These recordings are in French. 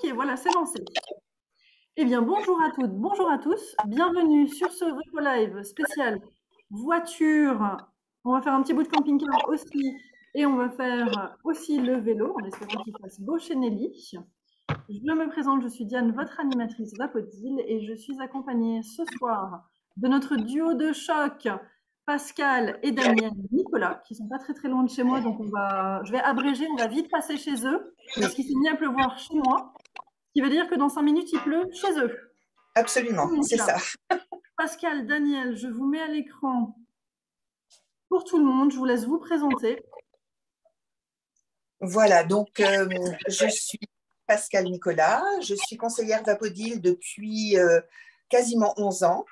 Ok, voilà, c'est lancé. Eh bien, bonjour à toutes, bonjour à tous. Bienvenue sur ce Vapo Live spécial voiture. On va faire un petit bout de camping-car aussi. Et on va faire aussi le vélo, en espérant qu'il fasse beau chez Nelly. Je me présente, je suis Diane, votre animatrice Vapodil. Et je suis accompagnée ce soir de notre duo de choc, Pascal et Daniel Nicolas, qui sont pas très très loin de chez moi. Donc je vais abréger, on va vite passer chez eux, parce qu'il s'est mis à pleuvoir chez moi. Ce qui veut dire que dans 5 minutes, il pleut chez eux. Absolument, c'est ça. Pascal, Daniel, je vous mets à l'écran pour tout le monde. Je vous laisse vous présenter. Voilà, donc je suis Pascal Nicolas, je suis conseillère Vapodil depuis quasiment 11 ans.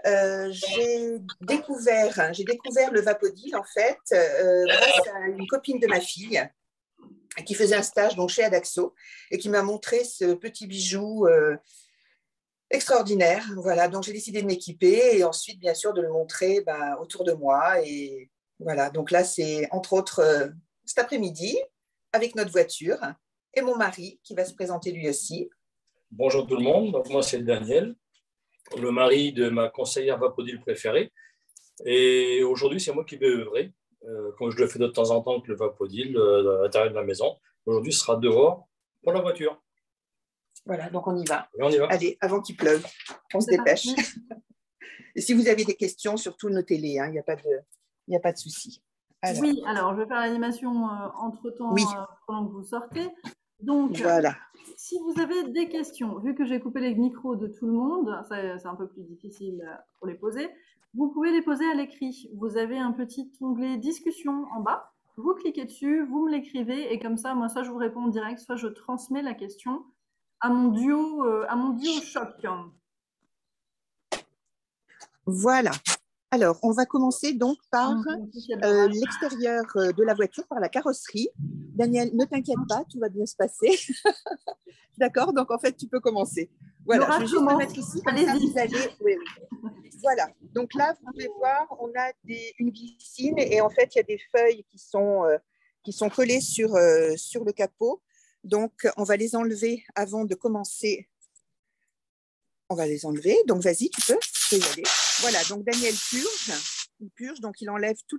J'ai découvert le Vapodil en fait grâce à une copine de ma fille qui faisait un stage donc, chez Adaxo et qui m'a montré ce petit bijou extraordinaire. Voilà, donc j'ai décidé de m'équiper et ensuite, bien sûr, de le montrer autour de moi. Et voilà, donc là, c'est entre autres cet après-midi avec notre voiture et mon mari qui va se présenter lui aussi. Bonjour tout le monde, donc moi c'est Daniel, le mari de ma conseillère Vapodil préférée. Et aujourd'hui, c'est moi qui vais œuvrer, comme je le fais de temps en temps avec le Vapodil à l'intérieur de la maison. Aujourd'hui, ce sera dehors pour la voiture. Voilà, donc on y va. Et on y va. Allez, avant qu'il pleuve, on se dépêche. Et si vous avez des questions, surtout notez-les, hein, il n'y a pas de souci. Alors. Oui, alors je vais faire l'animation entre-temps pendant que vous sortez. Donc, voilà. Si vous avez des questions, vu que j'ai coupé les micros de tout le monde, c'est un peu plus difficile pour les poser, vous pouvez les poser à l'écrit. Vous avez un petit onglet discussion en bas. Vous cliquez dessus, vous me l'écrivez et comme ça, moi, soit je vous réponds en direct, soit je transmets la question à mon duo choc. Voilà. Alors, on va commencer donc par l'extérieur de la voiture, par la carrosserie. Daniel, ne t'inquiète pas, tout va bien se passer. D'accord, donc en fait, tu peux commencer. Voilà, je vais juste me mettre ici, comme ça vous allez… Oui. Voilà, donc là, vous pouvez voir, on a une glycine et en fait, il y a des feuilles qui sont collées sur le capot. Donc, on va les enlever avant de commencer. On va les enlever, donc vas-y, tu peux y aller. Voilà, donc Daniel purge, donc il enlève tout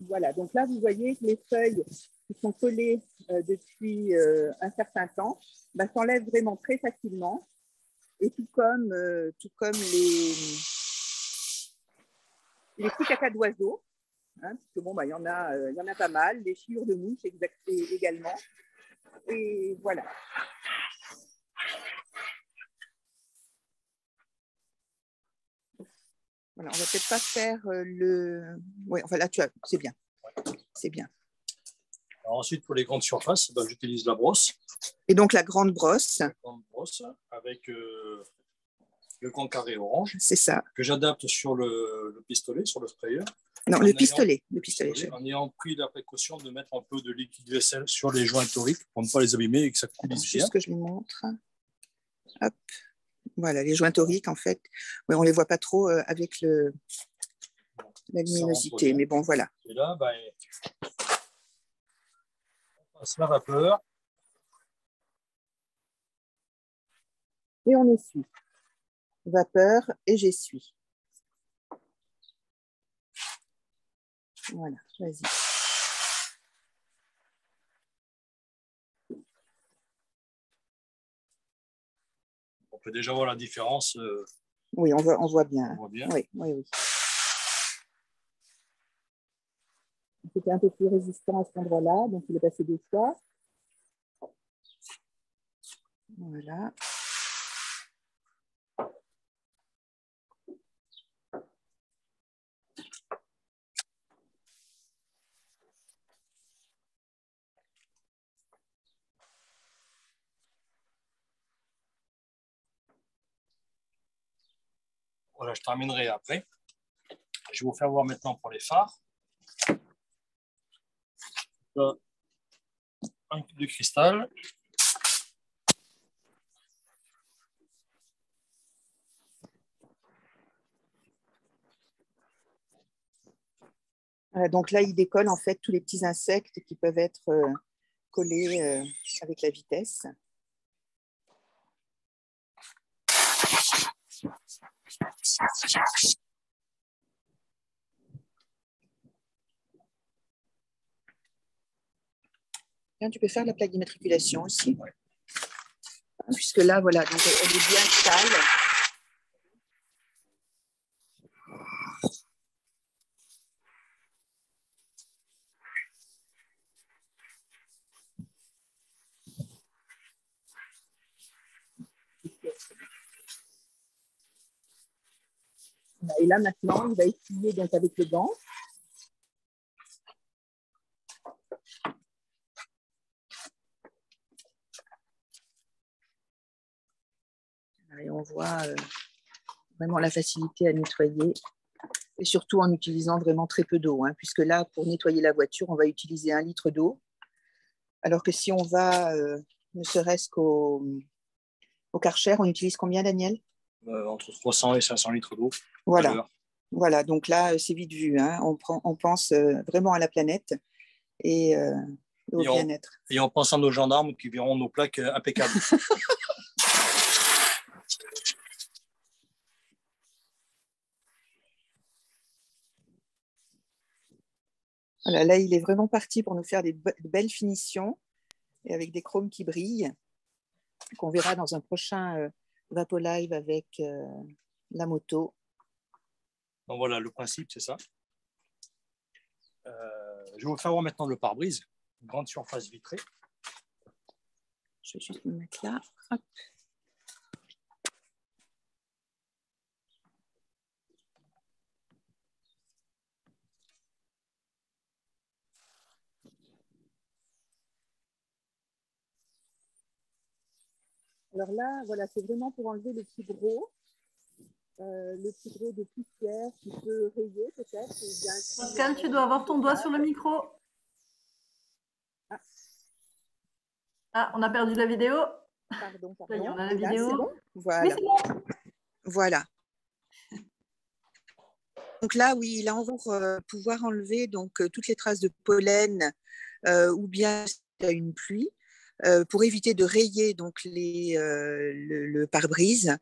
Voilà, donc là, vous voyez que les feuilles qui sont collées depuis un certain temps s'enlèvent vraiment très facilement. Et tout comme les petits caca d'oiseaux, hein, parce que bon, il y en a pas mal, les chiures de mouches également. Et voilà. Voilà, on va peut-être pas faire le… Oui, enfin là, c'est bien. C'est bien. Alors ensuite, pour les grandes surfaces, j'utilise la brosse. Et donc, la grande brosse. La grande brosse avec le grand carré orange. C'est ça. Que j'adapte sur le pistolet, sur le sprayer. Non, le pistolet. En ayant pris la précaution de mettre un peu de liquide vaisselle sur les joints toriques pour ne pas les abîmer et que ça coulisse bien. C'est ce que je lui montre. Hop. Voilà, les joints toriques, en fait, on ne les voit pas trop avec la luminosité, mais bon, voilà. Et là, on passe la vapeur. Et on essuie. Vapeur et j'essuie. Voilà, vas-y. On peut déjà voir la différence. Oui, on voit bien. On voit bien. Oui. C'était un peu plus résistant à cet endroit-là, donc il est passé 2 fois. Voilà. Voilà, je terminerai après. Je vais vous faire voir maintenant pour les phares. Un cube de cristal. Donc là, il décolle en fait tous les petits insectes qui peuvent être coller avec la vitesse. Bien, tu peux faire la plaque d'immatriculation aussi. Ouais. Puisque là, voilà, donc elle est bien sale. Et là, maintenant, il va essuyer donc avec le gant. Et on voit vraiment la facilité à nettoyer. Et surtout en utilisant vraiment très peu d'eau. Hein, puisque là, pour nettoyer la voiture, on va utiliser 1 litre d'eau. Alors que si on va, ne serait-ce qu'au Karcher, on utilise combien, Daniel? Entre 300 et 500 litres d'eau. Voilà. Voilà, donc là, c'est vite vu. Hein. On pense vraiment à la planète et au bien-être. Et on pense à nos gendarmes qui verront nos plaques impeccables. Voilà, là, il est vraiment parti pour nous faire de belles finitions et avec des chromes qui brillent, qu'on verra dans un prochain Vapo-Live avec la moto. Donc voilà, le principe, c'est ça. Je vais vous faire voir maintenant le pare-brise, une grande surface vitrée. Je vais juste me mettre là. Hop. Alors là, voilà, c'est vraiment pour enlever le plus gros de poussière qui peut rayer peut-être. Pascal, tu dois avoir ton doigt sur le micro. Ah, on a perdu la vidéo. Pardon. Ça y est, on a la vidéo. Bon, voilà. Oui, c'est bon. Voilà. Donc là, oui, là, on va pouvoir enlever donc, toutes les traces de pollen ou bien une pluie pour éviter de rayer donc, le pare-brise.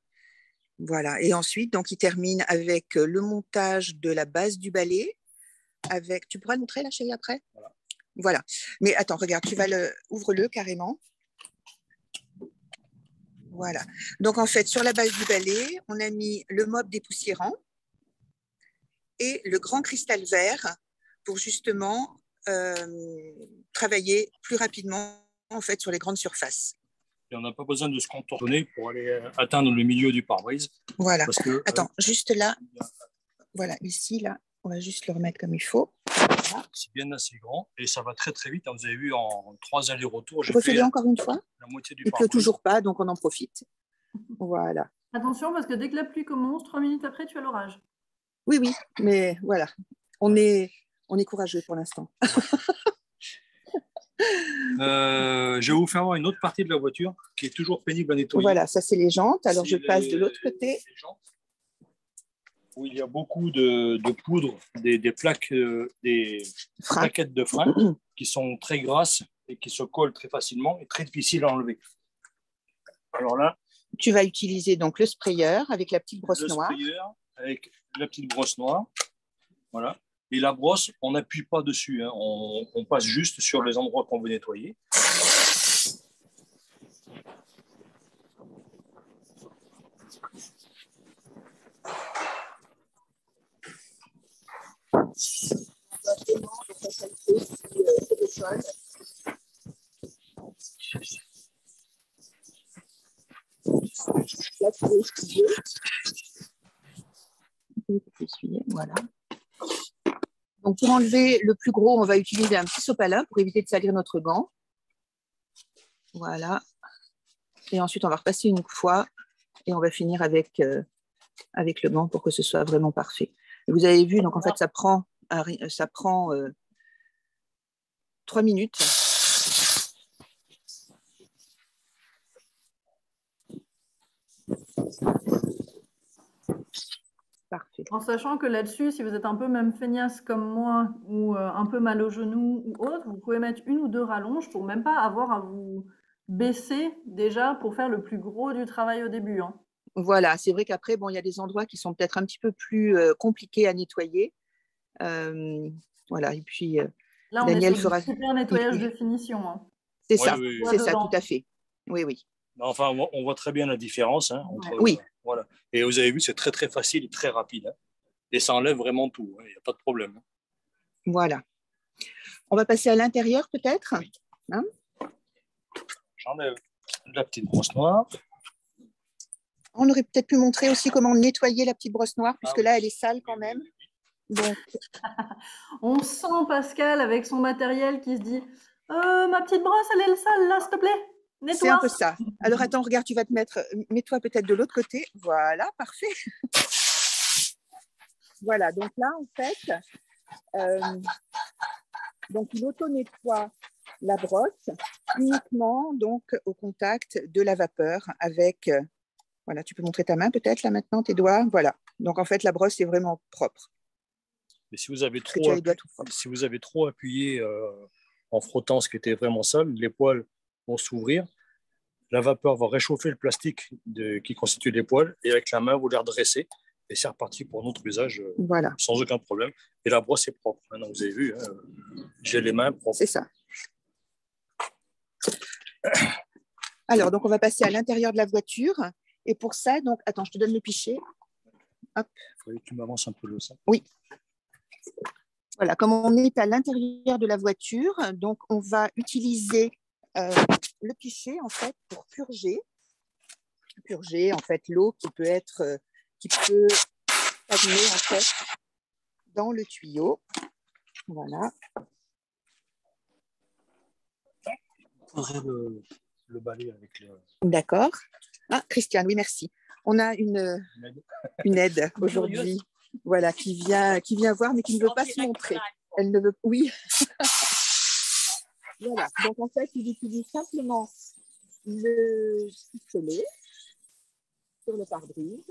Voilà. Et ensuite, donc, il termine avec le montage de la base du balai. Tu pourras le montrer, là, chérie, après? Voilà. Mais attends, regarde, ouvre-le carrément. Voilà. Donc, en fait, sur la base du balai, on a mis le mop dépoussiérant et le grand cristal vert pour justement travailler plus rapidement en fait, sur les grandes surfaces. Et on n'a pas besoin de se contourner pour aller atteindre le milieu du pare-brise. Voilà. Parce que, attends, juste là, voilà, ici, là, on va juste le remettre comme il faut. Voilà. C'est bien assez grand et ça va très très vite. Vous avez vu, en 3 allers-retours, j'ai fait encore une fois. La moitié du pare-brise. Il pleut toujours pas, donc on en profite. Voilà. Attention, parce que dès que la pluie commence, 3 minutes après, tu as l'orage. Oui, mais voilà. On est courageux pour l'instant. Je vais vous faire voir une autre partie de la voiture qui est toujours pénible à nettoyer. Voilà, ça c'est les jantes. Alors je passe de l'autre côté. Les jantes, où il y a beaucoup de poudre, des plaques, des plaquettes de frein qui sont très grasses et qui se collent très facilement et très difficiles à enlever. Alors là, tu vas utiliser donc le sprayer avec la petite brosse noire. Le sprayer avec la petite brosse noire. Voilà. Et la brosse, on n'appuie pas dessus. Hein. On passe juste sur les endroits qu'on veut nettoyer. Voilà. Donc pour enlever le plus gros, on va utiliser un petit sopalin pour éviter de salir notre gant. Voilà. Et ensuite, on va repasser une fois et on va finir avec le gant pour que ce soit vraiment parfait. Et vous avez vu, donc en fait, ça prend 3 minutes. Parfait. En sachant que là-dessus, si vous êtes un peu même feignasse comme moi ou un peu mal au genou ou autre, vous pouvez mettre 1 ou 2 rallonges pour même pas avoir à vous baisser déjà pour faire le plus gros du travail au début, hein. Voilà, c'est vrai qu'après, bon, il y a des endroits qui sont peut-être un petit peu plus compliqués à nettoyer. Voilà, et puis Là, on est Daniel sur du fera. super nettoyage de finition, hein. C'est Oui, ça, oui, c'est oui. ça, tout à fait. Oui, oui. Enfin, on voit très bien la différence hein, entre. Oui. Voilà. Et vous avez vu, c'est très, très facile et très rapide. Hein. Et ça enlève vraiment tout. Il n'y a pas de problème. Hein. Voilà. On va passer à l'intérieur, peut-être. Oui. Hein? J'enlève la petite brosse noire. On aurait peut-être pu montrer aussi comment nettoyer la petite brosse noire, puisque oui. là, elle est sale quand même. Donc, On sent Pascal avec son matériel qui se dit ma petite brosse, elle est sale là, s'il te plaît. Nettoie. c'est un peu ça. Alors, attends, regarde, tu vas te mettre. Mets-toi peut-être de l'autre côté. Voilà, parfait. Voilà, donc là, en fait, donc il auto-nettoie la brosse uniquement donc au contact de la vapeur avec. Voilà, tu peux montrer ta main peut-être là maintenant, tes doigts. Voilà. Donc en fait, la brosse est vraiment propre. Mais si vous avez trop appuyé en frottant ce qui était vraiment sale, les poils vont s'ouvrir. La vapeur va réchauffer le plastique qui constitue les poils et avec la main, vous les redressez. Et c'est reparti pour notre usage voilà. Sans aucun problème. Et la brosse est propre. Maintenant, vous avez vu, hein, j'ai les mains propres. C'est ça. Alors, donc on va passer à l'intérieur de la voiture. Et pour ça, donc, attends, je te donne le pichet. Hop. Il faudrait que tu m'avances un peu le sac. Oui. Voilà, comme on est à l'intérieur de la voiture, donc on va utiliser le pichet en fait pour purger en fait l'eau qui peut stagner en fait dans le tuyau. Voilà. Il faudrait le balai avec le. D'accord. Ah, Christiane, oui, merci. On a une aide aujourd'hui, voilà, qui vient voir, mais qui ne veut pas se montrer. Elle ne veut, oui. Voilà. Donc en fait, il utilise simplement le pistolet sur le pare-brise,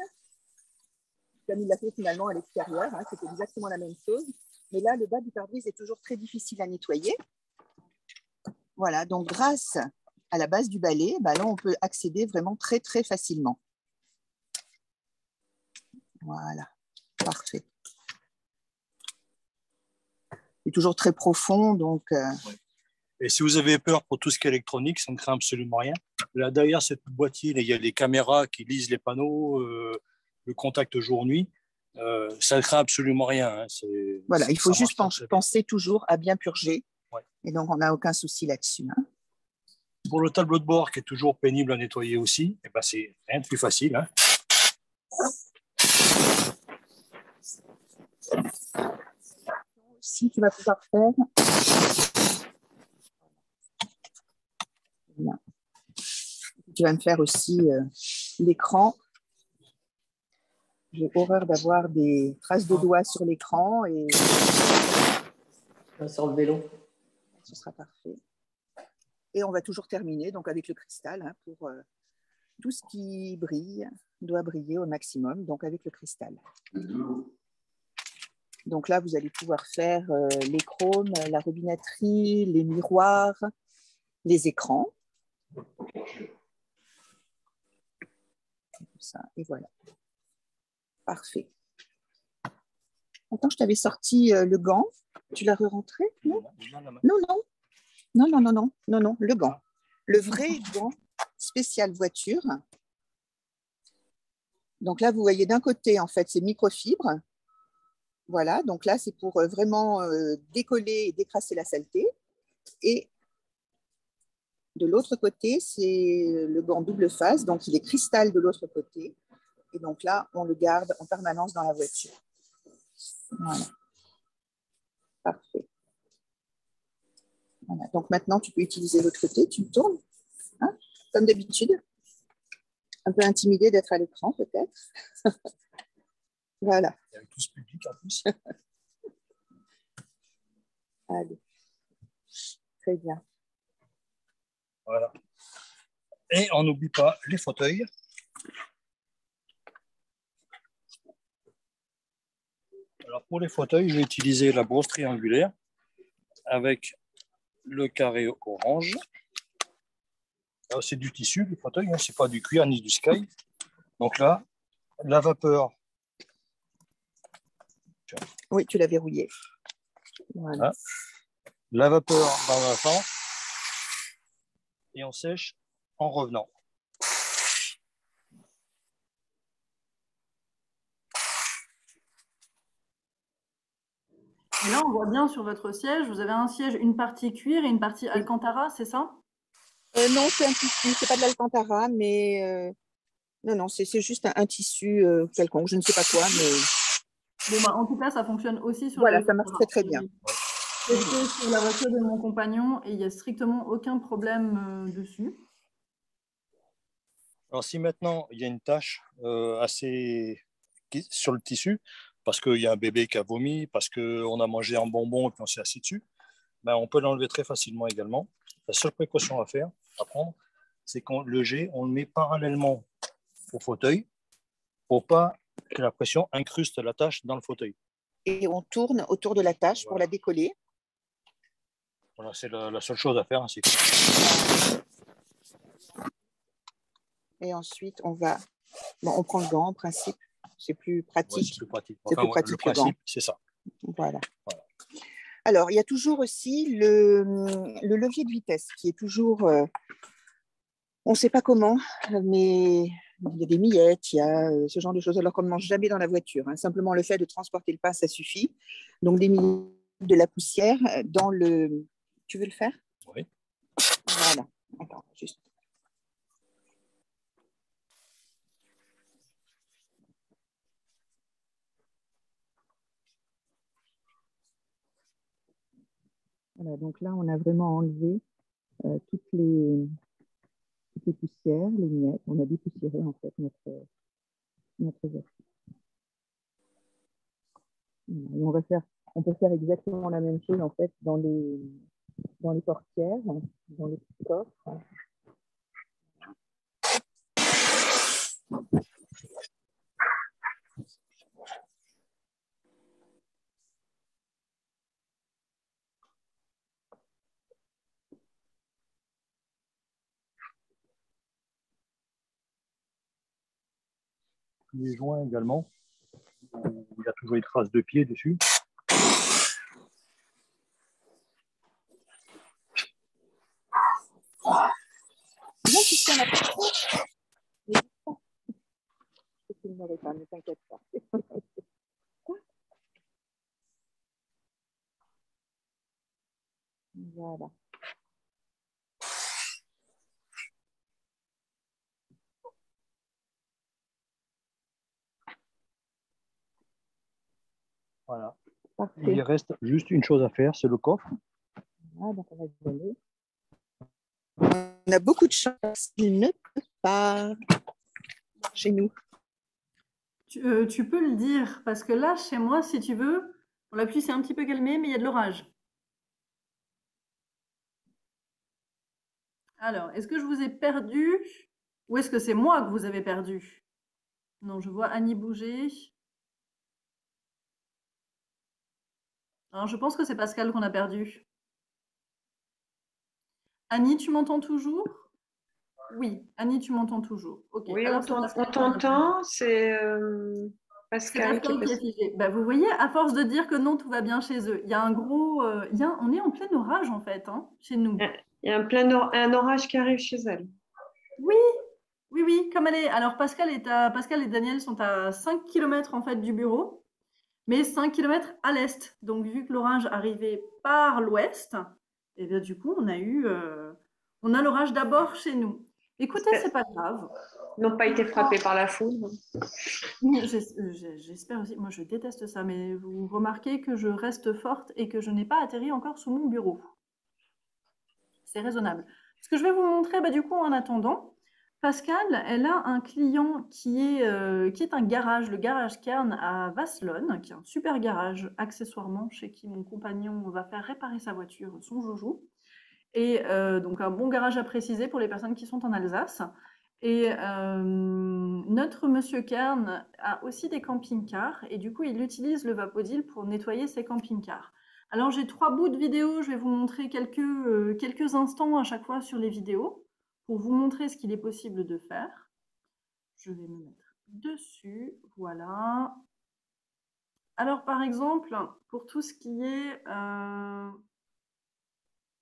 comme il l'a fait finalement à l'extérieur. Hein, c'est exactement la même chose. Mais là, le bas du pare-brise est toujours très difficile à nettoyer. Voilà. Donc grâce à la base du balai, bah là, on peut accéder vraiment très, très facilement. Voilà, parfait. C'est toujours très profond, donc... Et si vous avez peur pour tout ce qui est électronique, ça ne craint absolument rien. Là, derrière cette boîtier, il y a les caméras qui lisent les panneaux, le contact jour-nuit. Ça ne craint absolument rien. Hein. Voilà, il faut juste penser toujours à bien purger. Ouais. Et donc, on n'a aucun souci là-dessus. Hein. Pour le tableau de bord, qui est toujours pénible à nettoyer aussi, eh ben, c'est rien de plus facile. Hein. Si tu vas pouvoir faire. Bien. Tu vas me faire aussi l'écran. J'ai horreur d'avoir des traces de doigts sur l'écran. Et... Sur le vélo. Ce sera parfait. Et on va toujours terminer donc, avec le cristal. Hein, pour tout ce qui brille doit briller au maximum, donc avec le cristal. Donc là, vous allez pouvoir faire les chromes, la robinetterie, les miroirs, les écrans. Ça, et voilà. Parfait. Attends, je t'avais sorti le gant. Tu l'as re-rentré? Non, non, le gant. Le vrai gant spécial voiture. Donc là, vous voyez d'un côté, en fait, c'est microfibre. Voilà, donc là, c'est pour vraiment décoller et décrasser la saleté. Et de l'autre côté, c'est le gant double face, donc il est cristal de l'autre côté. Et donc là, on le garde en permanence dans la voiture. Voilà. Parfait. Voilà. Donc maintenant, tu peux utiliser l'autre côté, tu me tournes, hein, comme d'habitude. Un peu intimidé d'être à l'écran, peut-être. Voilà. Avec tout ce public en plus. Allez. Très bien. Voilà. Et on n'oublie pas les fauteuils. Alors pour les fauteuils, je vais utiliser la brosse triangulaire avec le carré orange. C'est du tissu, le fauteuil, hein, c'est pas du cuir ni du sky. Donc là, la vapeur. Oui, tu l'as verrouillé. Voilà. La vapeur dans la fente et on sèche en revenant. Et là, on voit bien sur votre siège, vous avez un siège, une partie cuir et une partie alcantara, c'est ça? Non, c'est un tissu, c'est pas de l'alcantara, mais non, c'est juste un tissu quelconque, je ne sais pas quoi, mais Bon, bah, en tout cas, ça fonctionne aussi sur voilà, le ça marche très très bien. testé sur la voiture de mon compagnon et il n'y a strictement aucun problème dessus. Alors si maintenant il y a une tache sur le tissu, parce qu'il y a un bébé qui a vomi, parce qu'on a mangé un bonbon et puis on s'est assis dessus, ben, on peut l'enlever très facilement également. La seule précaution à prendre, c'est qu'on le jet, on le met parallèlement au fauteuil pour pas que la pression incruste la tache dans le fauteuil. Et on tourne autour de la tache pour la décoller. Voilà, c'est la seule chose à faire. Ainsi. Et ensuite, on prend le gant en principe. C'est plus pratique. Ouais, c'est plus pratique. Enfin, plus pratique le principe, c'est ça. Voilà. Alors, il y a toujours aussi le levier de vitesse qui est toujours, on ne sait pas comment, mais il y a des miettes, il y a ce genre de choses, alors qu'on ne mange jamais dans la voiture. Hein. Simplement le fait de transporter le pain, ça suffit. Donc, des miettes, de la poussière dans le... Tu veux le faire? Oui. Voilà. Attends, juste. Voilà, donc là, on a vraiment enlevé toutes les poussières, les miettes. On a dépoussiéré en fait notre verre. On peut faire exactement la même chose en fait dans les portières, dans les petits coffres. Les joints également, il y a toujours une trace de pied dessus. Non, tu tiens la porte. Je ne filmerai pas, ne t'inquiète pas. Voilà. Voilà. Parfait. Il reste juste une chose à faire, c'est le coffre. Ah, donc on va y aller. On a beaucoup de chance, il ne peut pas chez nous. Tu peux le dire, parce que là, chez moi, si tu veux, la pluie s'est un petit peu calmée, mais il y a de l'orage. Alors, est-ce que je vous ai perdu ou est-ce que c'est moi que vous avez perdu? Non, je vois Annie bouger. Alors, je pense que c'est Pascal qu'on a perdu. Annie, tu m'entends toujours? Oui, Annie, tu m'entends toujours. Ok. Oui, alors on t'entend, c'est Pascal qui est figé. Bah, vous voyez, à force de dire que non, tout va bien chez eux, il y a un gros... on est en plein orage, en fait, hein, chez nous. Il y a un orage qui arrive chez elle. Oui, oui, comme elle est... Alors, Pascal et Daniel sont à 5 km, en fait, du bureau, mais 5 km à l'est. Donc, vu que l'orage arrivait par l'ouest, et bien, du coup, on a l'orage d'abord chez nous. Écoutez, c'est pas grave. Ils n'ont pas été frappés par la foudre. J'espère aussi. Moi, je déteste ça, mais vous remarquez que je reste forte et que je n'ai pas atterri encore sous mon bureau. C'est raisonnable. Ce que je vais vous montrer, du coup, en attendant, Pascal, elle a un client qui est un garage, le garage Kern à Vasselonne, qui est un super garage, accessoirement, chez qui mon compagnon va faire réparer sa voiture, son joujou. Et donc, un bon garage à préciser pour les personnes qui sont en Alsace. Et notre monsieur Kern a aussi des camping-cars et du coup, il utilise le Vapodil pour nettoyer ses camping-cars. Alors, j'ai 3 bouts de vidéo, je vais vous montrer quelques instants à chaque fois sur les vidéos pour vous montrer ce qu'il est possible de faire. Je vais me mettre dessus, voilà. Alors, par exemple, pour tout ce qui est...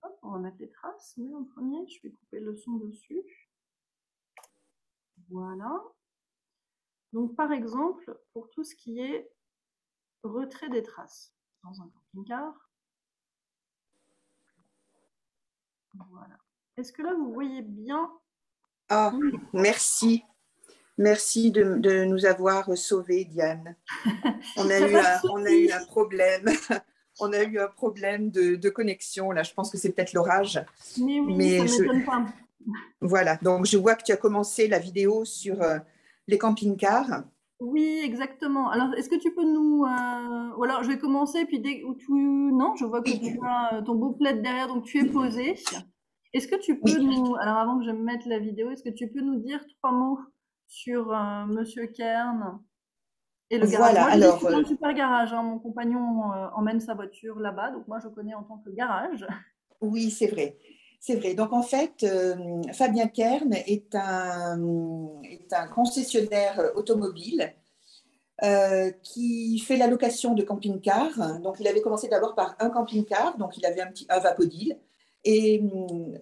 hop, on va mettre les traces, mais en premier, je vais couper le son dessus. Voilà. Donc, par exemple, pour tout ce qui est retrait des traces dans un camping-car. Voilà. Est-ce que là, vous voyez bien? Ah, merci. Merci de nous avoir sauvés, Diane. On a eu un problème. On a eu un problème de connexion. Là, je pense que c'est peut-être l'orage. Mais oui, ça ne m'étonne pas. Voilà. Donc, je vois que tu as commencé la vidéo sur les camping-cars. Oui, exactement. Alors, est-ce que tu peux nous... Ou alors, je vais commencer, puis dès où tu... Non, je vois que tu as ton beau plaid derrière, donc tu es posé. Est-ce que tu peux nous... Alors, avant que je mette la vidéo, est-ce que tu peux nous dire 3 mots sur Monsieur Kern et le garage? Voilà, Moi, alors... c'est un super garage. Hein. Mon compagnon emmène sa voiture là-bas, donc moi, je connais en tant que garage. Oui, c'est vrai. C'est vrai. Donc, en fait, Fabien Kern est un concessionnaire automobile qui fait la location de camping-cars. Donc, il avait commencé d'abord par un camping-car, donc il avait un Vapodil. Et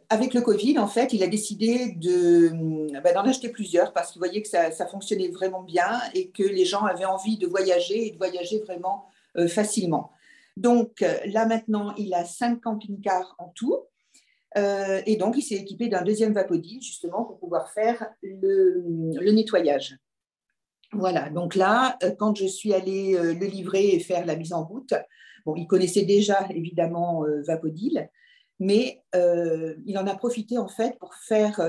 avec le Covid, en fait, il a décidé d'en acheter plusieurs parce qu'il voyait que ça fonctionnait vraiment bien et que les gens avaient envie de voyager et de voyager vraiment facilement. Donc, là, maintenant, il a 5 camping-cars en tout. Et donc, il s'est équipé d'un deuxième Vapodil, justement, pour pouvoir faire le nettoyage. Voilà, donc là, quand je suis allée le livrer et faire la mise en route, bon, il connaissait déjà, évidemment, Vapodil, mais il en a profité, en fait, pour faire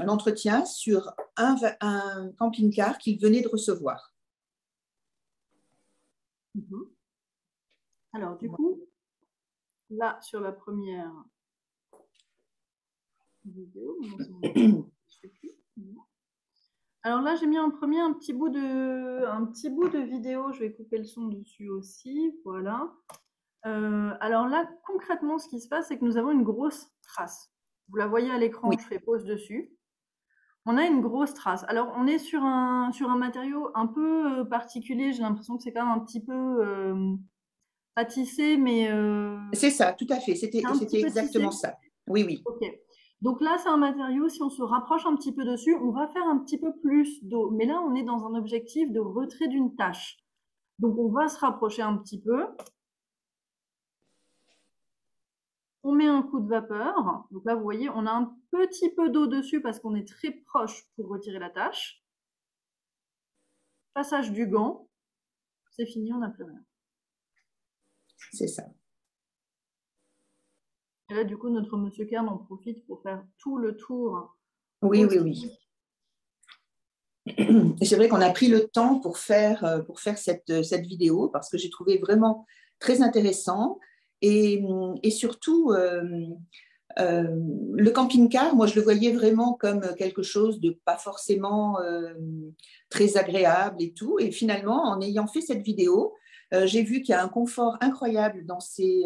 l'entretien sur un camping-car qu'il venait de recevoir. Alors, du coup, là, sur la première vidéo, alors là, j'ai mis en premier un petit bout de vidéo. Je vais couper le son dessus aussi. Voilà. Alors là, concrètement, ce qui se passe, c'est que nous avons une grosse trace. Vous la voyez à l'écran, je fais pause dessus. On a une grosse trace. Alors, on est sur un matériau un peu particulier. J'ai l'impression que c'est quand même un petit peu pas tissé, mais... C'est ça, tout à fait. C'était exactement ça. Oui, oui. Ok. Donc là, c'est un matériau, si on se rapproche un petit peu dessus, on va faire un petit peu plus d'eau. Mais là, on est dans un objectif de retrait d'une tache. Donc, on va se rapprocher un petit peu. On met un coup de vapeur. Donc là, vous voyez, on a un petit peu d'eau dessus parce qu'on est très proche pour retirer la tache. Passage du gant. C'est fini, on n'a plus rien. C'est ça. Et là, du coup, notre monsieur Kern en profite pour faire tout le tour. Oui, oui, oui. Et c'est vrai qu'on a pris le temps pour faire cette vidéo parce que j'ai trouvé vraiment très intéressant et surtout le camping-car, moi je le voyais vraiment comme quelque chose de pas forcément très agréable et tout, et finalement en ayant fait cette vidéo, j'ai vu qu'il y a un confort incroyable dans ces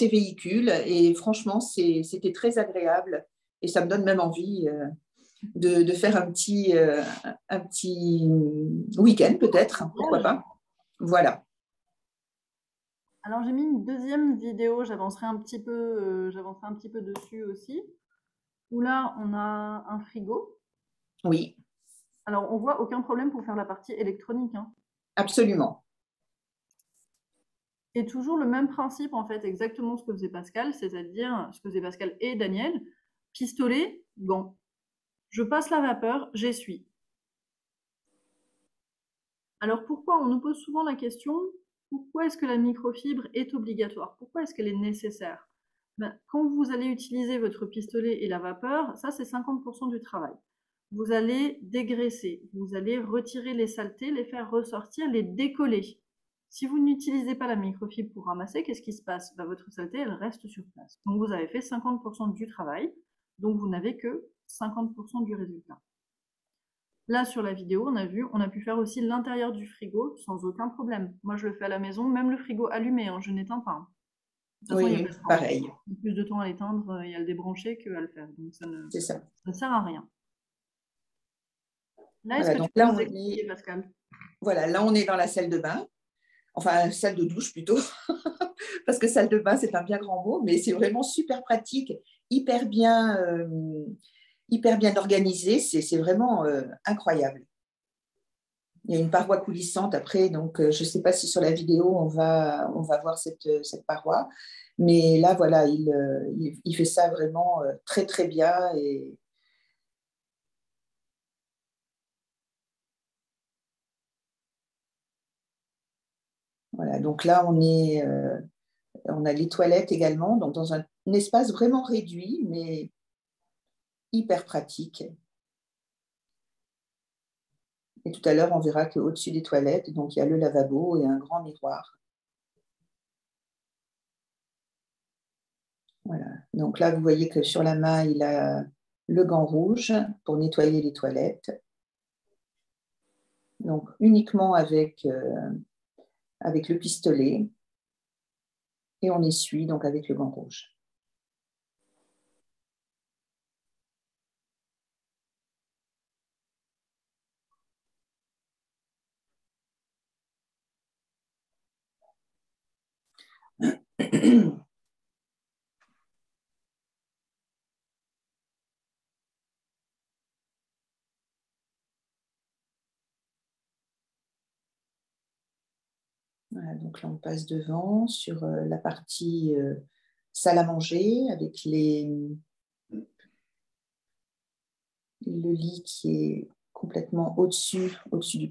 véhicules et franchement c'était très agréable et ça me donne même envie de faire un petit week-end peut-être, pourquoi pas. Voilà. Alors j'ai mis une deuxième vidéo, j'avancerai un petit peu dessus aussi, où là on a un frigo. Oui. Alors on voit aucun problème pour faire la partie électronique. Hein. Absolument. Et toujours le même principe en fait, exactement ce que faisait Pascal, c'est-à-dire ce que faisait Pascal et Daniel, pistolet, gant. Je passe la vapeur, j'essuie. Alors pourquoi on nous pose souvent la question, pourquoi est-ce que la microfibre est obligatoire? Pourquoi est-ce qu'elle est nécessaire? Quand vous allez utiliser votre pistolet et la vapeur, ça c'est 50% du travail. Vous allez dégraisser, vous allez retirer les saletés, les faire ressortir, les décoller. Si vous n'utilisez pas la microfibre pour ramasser, qu'est-ce qui se passe? Votre saleté, elle reste sur place. Donc vous avez fait 50% du travail. Donc, vous n'avez que 50% du résultat. Là, sur la vidéo, on a vu, on a pu faire aussi l'intérieur du frigo sans aucun problème. Moi, je le fais à la maison, même le frigo allumé, hein, je n'éteins pas. Hein. De toute façon, il y a pareil. plus de temps à l'éteindre et à le débrancher qu'à le faire. Donc, ça ne sert à rien. Là, est-ce que tu peux nous expliquer, Pascal? Voilà, là, on est dans la salle de bain. Enfin, salle de douche plutôt. Parce que salle de bain, c'est un bien grand mot, mais c'est vraiment super pratique, hyper bien organisé. C'est vraiment incroyable. Il y a une paroi coulissante après, donc je ne sais pas si sur la vidéo, on va voir cette paroi. Mais là, voilà, il fait ça vraiment très, très bien. Et voilà, donc là, on a les toilettes également, donc dans un espace vraiment réduit, mais hyper pratique. Et tout à l'heure, on verra qu'au-dessus des toilettes, donc il y a le lavabo et un grand miroir. Voilà. Donc là, vous voyez que sur la main, il a le gant rouge pour nettoyer les toilettes. Donc uniquement avec le pistolet. Et on essuie donc avec le gant rouge. Voilà, donc là, on passe devant sur la partie salle à manger avec le lit qui est complètement au-dessus du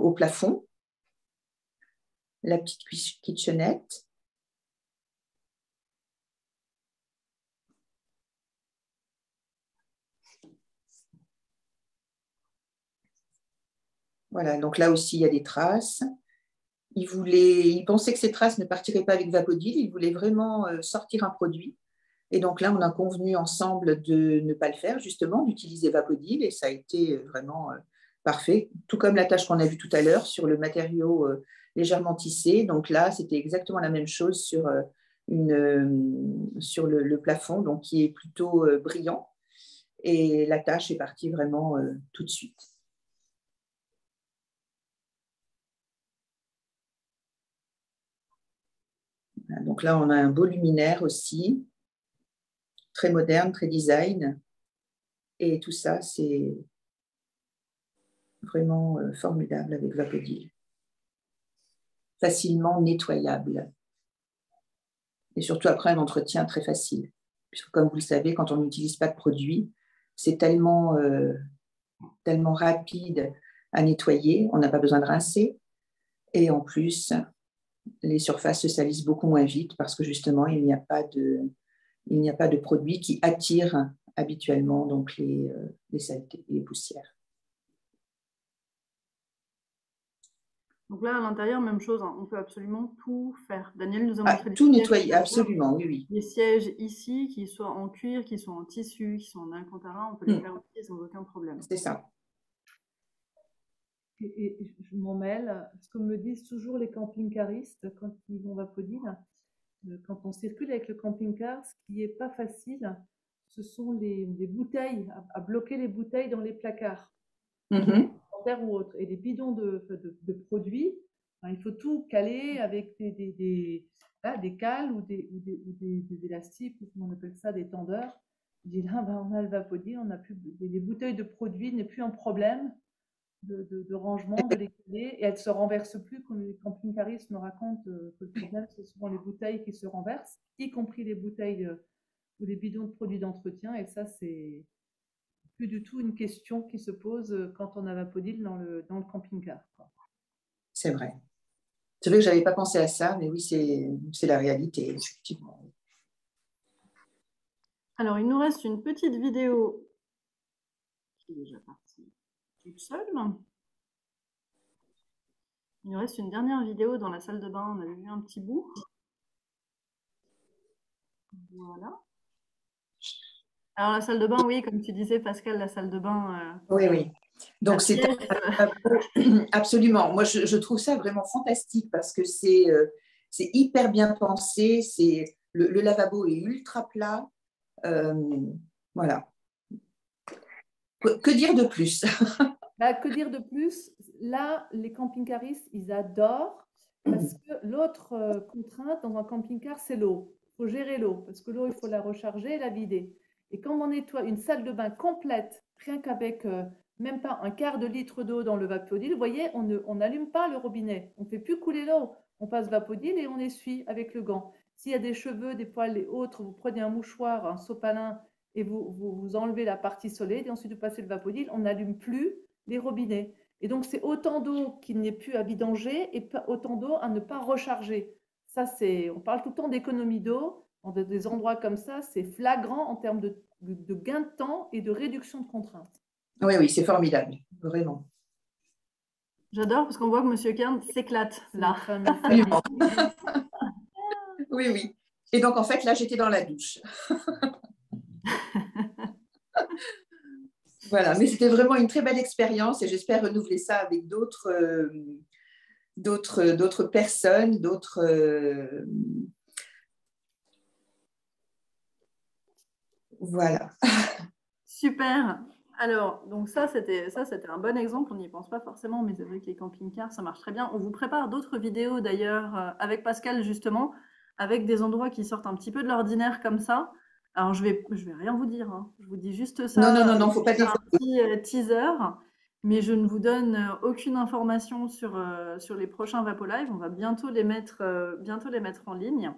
au plafond. La petite kitchenette. Voilà, donc là aussi, il y a des traces. Il pensait que ces traces ne partiraient pas avec Vapodil. Il voulait vraiment sortir un produit. Et donc là, on a convenu ensemble de ne pas le faire, justement, d'utiliser Vapodil. Et ça a été vraiment parfait. Tout comme la tâche qu'on a vue tout à l'heure sur le matériau légèrement tissé. Donc là, c'était exactement la même chose sur le plafond, donc qui est plutôt brillant. Et la tâche est partie vraiment tout de suite. Donc là, on a un beau luminaire aussi, très moderne, très design. Et tout ça, c'est vraiment formidable avec Vapodil. Facilement nettoyable. Et surtout après un entretien très facile. Puisque comme vous le savez, quand on n'utilise pas de produit, c'est tellement rapide à nettoyer, on n'a pas besoin de rincer. Et en plus, les surfaces se salissent beaucoup moins vite parce que justement, il n'y a pas de produit qui attire habituellement donc les saletés et les poussières. Donc là, à l'intérieur, même chose, hein, on peut absolument tout faire. Daniel nous a montré tout nettoyer, absolument, oui. Les sièges ici, qu'ils soient en cuir, qu'ils soient en tissu, qu'ils soient en alcantara, on peut les faire aussi sans aucun problème. C'est ça. Et je m'en mêle, ce que me disent toujours les camping-caristes quand ils vont Vapodil, quand on circule avec le camping-car, ce qui n'est pas facile, ce sont les bouteilles, à bloquer les bouteilles dans les placards, ou autre. Et les bidons de produits, il faut tout caler avec des cales ou des élastiques, ou comment on appelle ça, des tendeurs. Je dis là, on a le Vapodil, on a plus les bouteilles de produits n'est plus un problème de rangement, de les caler, et elles ne se renversent plus, comme les camping-caristes me racontent que le problème, c'est souvent les bouteilles qui se renversent, y compris les bouteilles ou les bidons de produits d'entretien, et ça, c'est plus du tout une question qui se pose quand on a Vapodil dans le camping-car. C'est vrai. C'est vrai que je n'avais pas pensé à ça, mais oui, c'est la réalité, effectivement. Alors, il nous reste une petite vidéo qui est déjà partie toute seule. Il nous reste une dernière vidéo dans la salle de bain, on avait vu un petit bout. Voilà. Alors, la salle de bain, oui, comme tu disais, Pascal, la salle de bain, Oui, oui. la Donc, c'est pièce. absolument. Moi, je trouve ça vraiment fantastique parce que c'est hyper bien pensé. Le lavabo est ultra plat. Euh, voilà. Que dire de plus? Bah, que dire de plus? Là, les camping-caristes, ils adorent parce que l'autre contrainte dans un camping-car, c'est l'eau. Il faut gérer l'eau parce que l'eau, il faut la recharger et la vider. Et quand on nettoie une salle de bain complète, rien qu'avec même pas un quart de litre d'eau dans le Vapodil, vous voyez, on n'allume pas le robinet. On ne fait plus couler l'eau. On passe Vapodil et on essuie avec le gant. S'il y a des cheveux, des poils et autres, vous prenez un mouchoir, un sopalin et vous enlevez la partie solide et ensuite vous passez le Vapodil. On n'allume plus les robinets. Et donc, c'est autant d'eau qu'il n'y ait plus à vidanger et autant d'eau à ne pas recharger. Ça, on parle tout le temps d'économie d'eau. Dans des endroits comme ça, c'est flagrant en termes de gain de temps et de réduction de contraintes. Oui, oui, c'est formidable, vraiment. J'adore parce qu'on voit que Monsieur Kern s'éclate là. Absolument. Oui, oui. Et donc, en fait, là, j'étais dans la douche. Voilà, mais c'était vraiment une très belle expérience et j'espère renouveler ça avec d'autres personnes, voilà. Super. Alors, donc ça, c'était un bon exemple. On n'y pense pas forcément, mais c'est vrai que les camping-cars, ça marche très bien. On vous prépare d'autres vidéos d'ailleurs avec Pascal justement, avec des endroits qui sortent un petit peu de l'ordinaire comme ça. Alors, je vais rien vous dire, hein. Je vous dis juste ça. Non, non, non, non, faut pas dire. Un petit teaser, mais je ne vous donne aucune information sur les prochains Vapo Live. On va bientôt les mettre en ligne.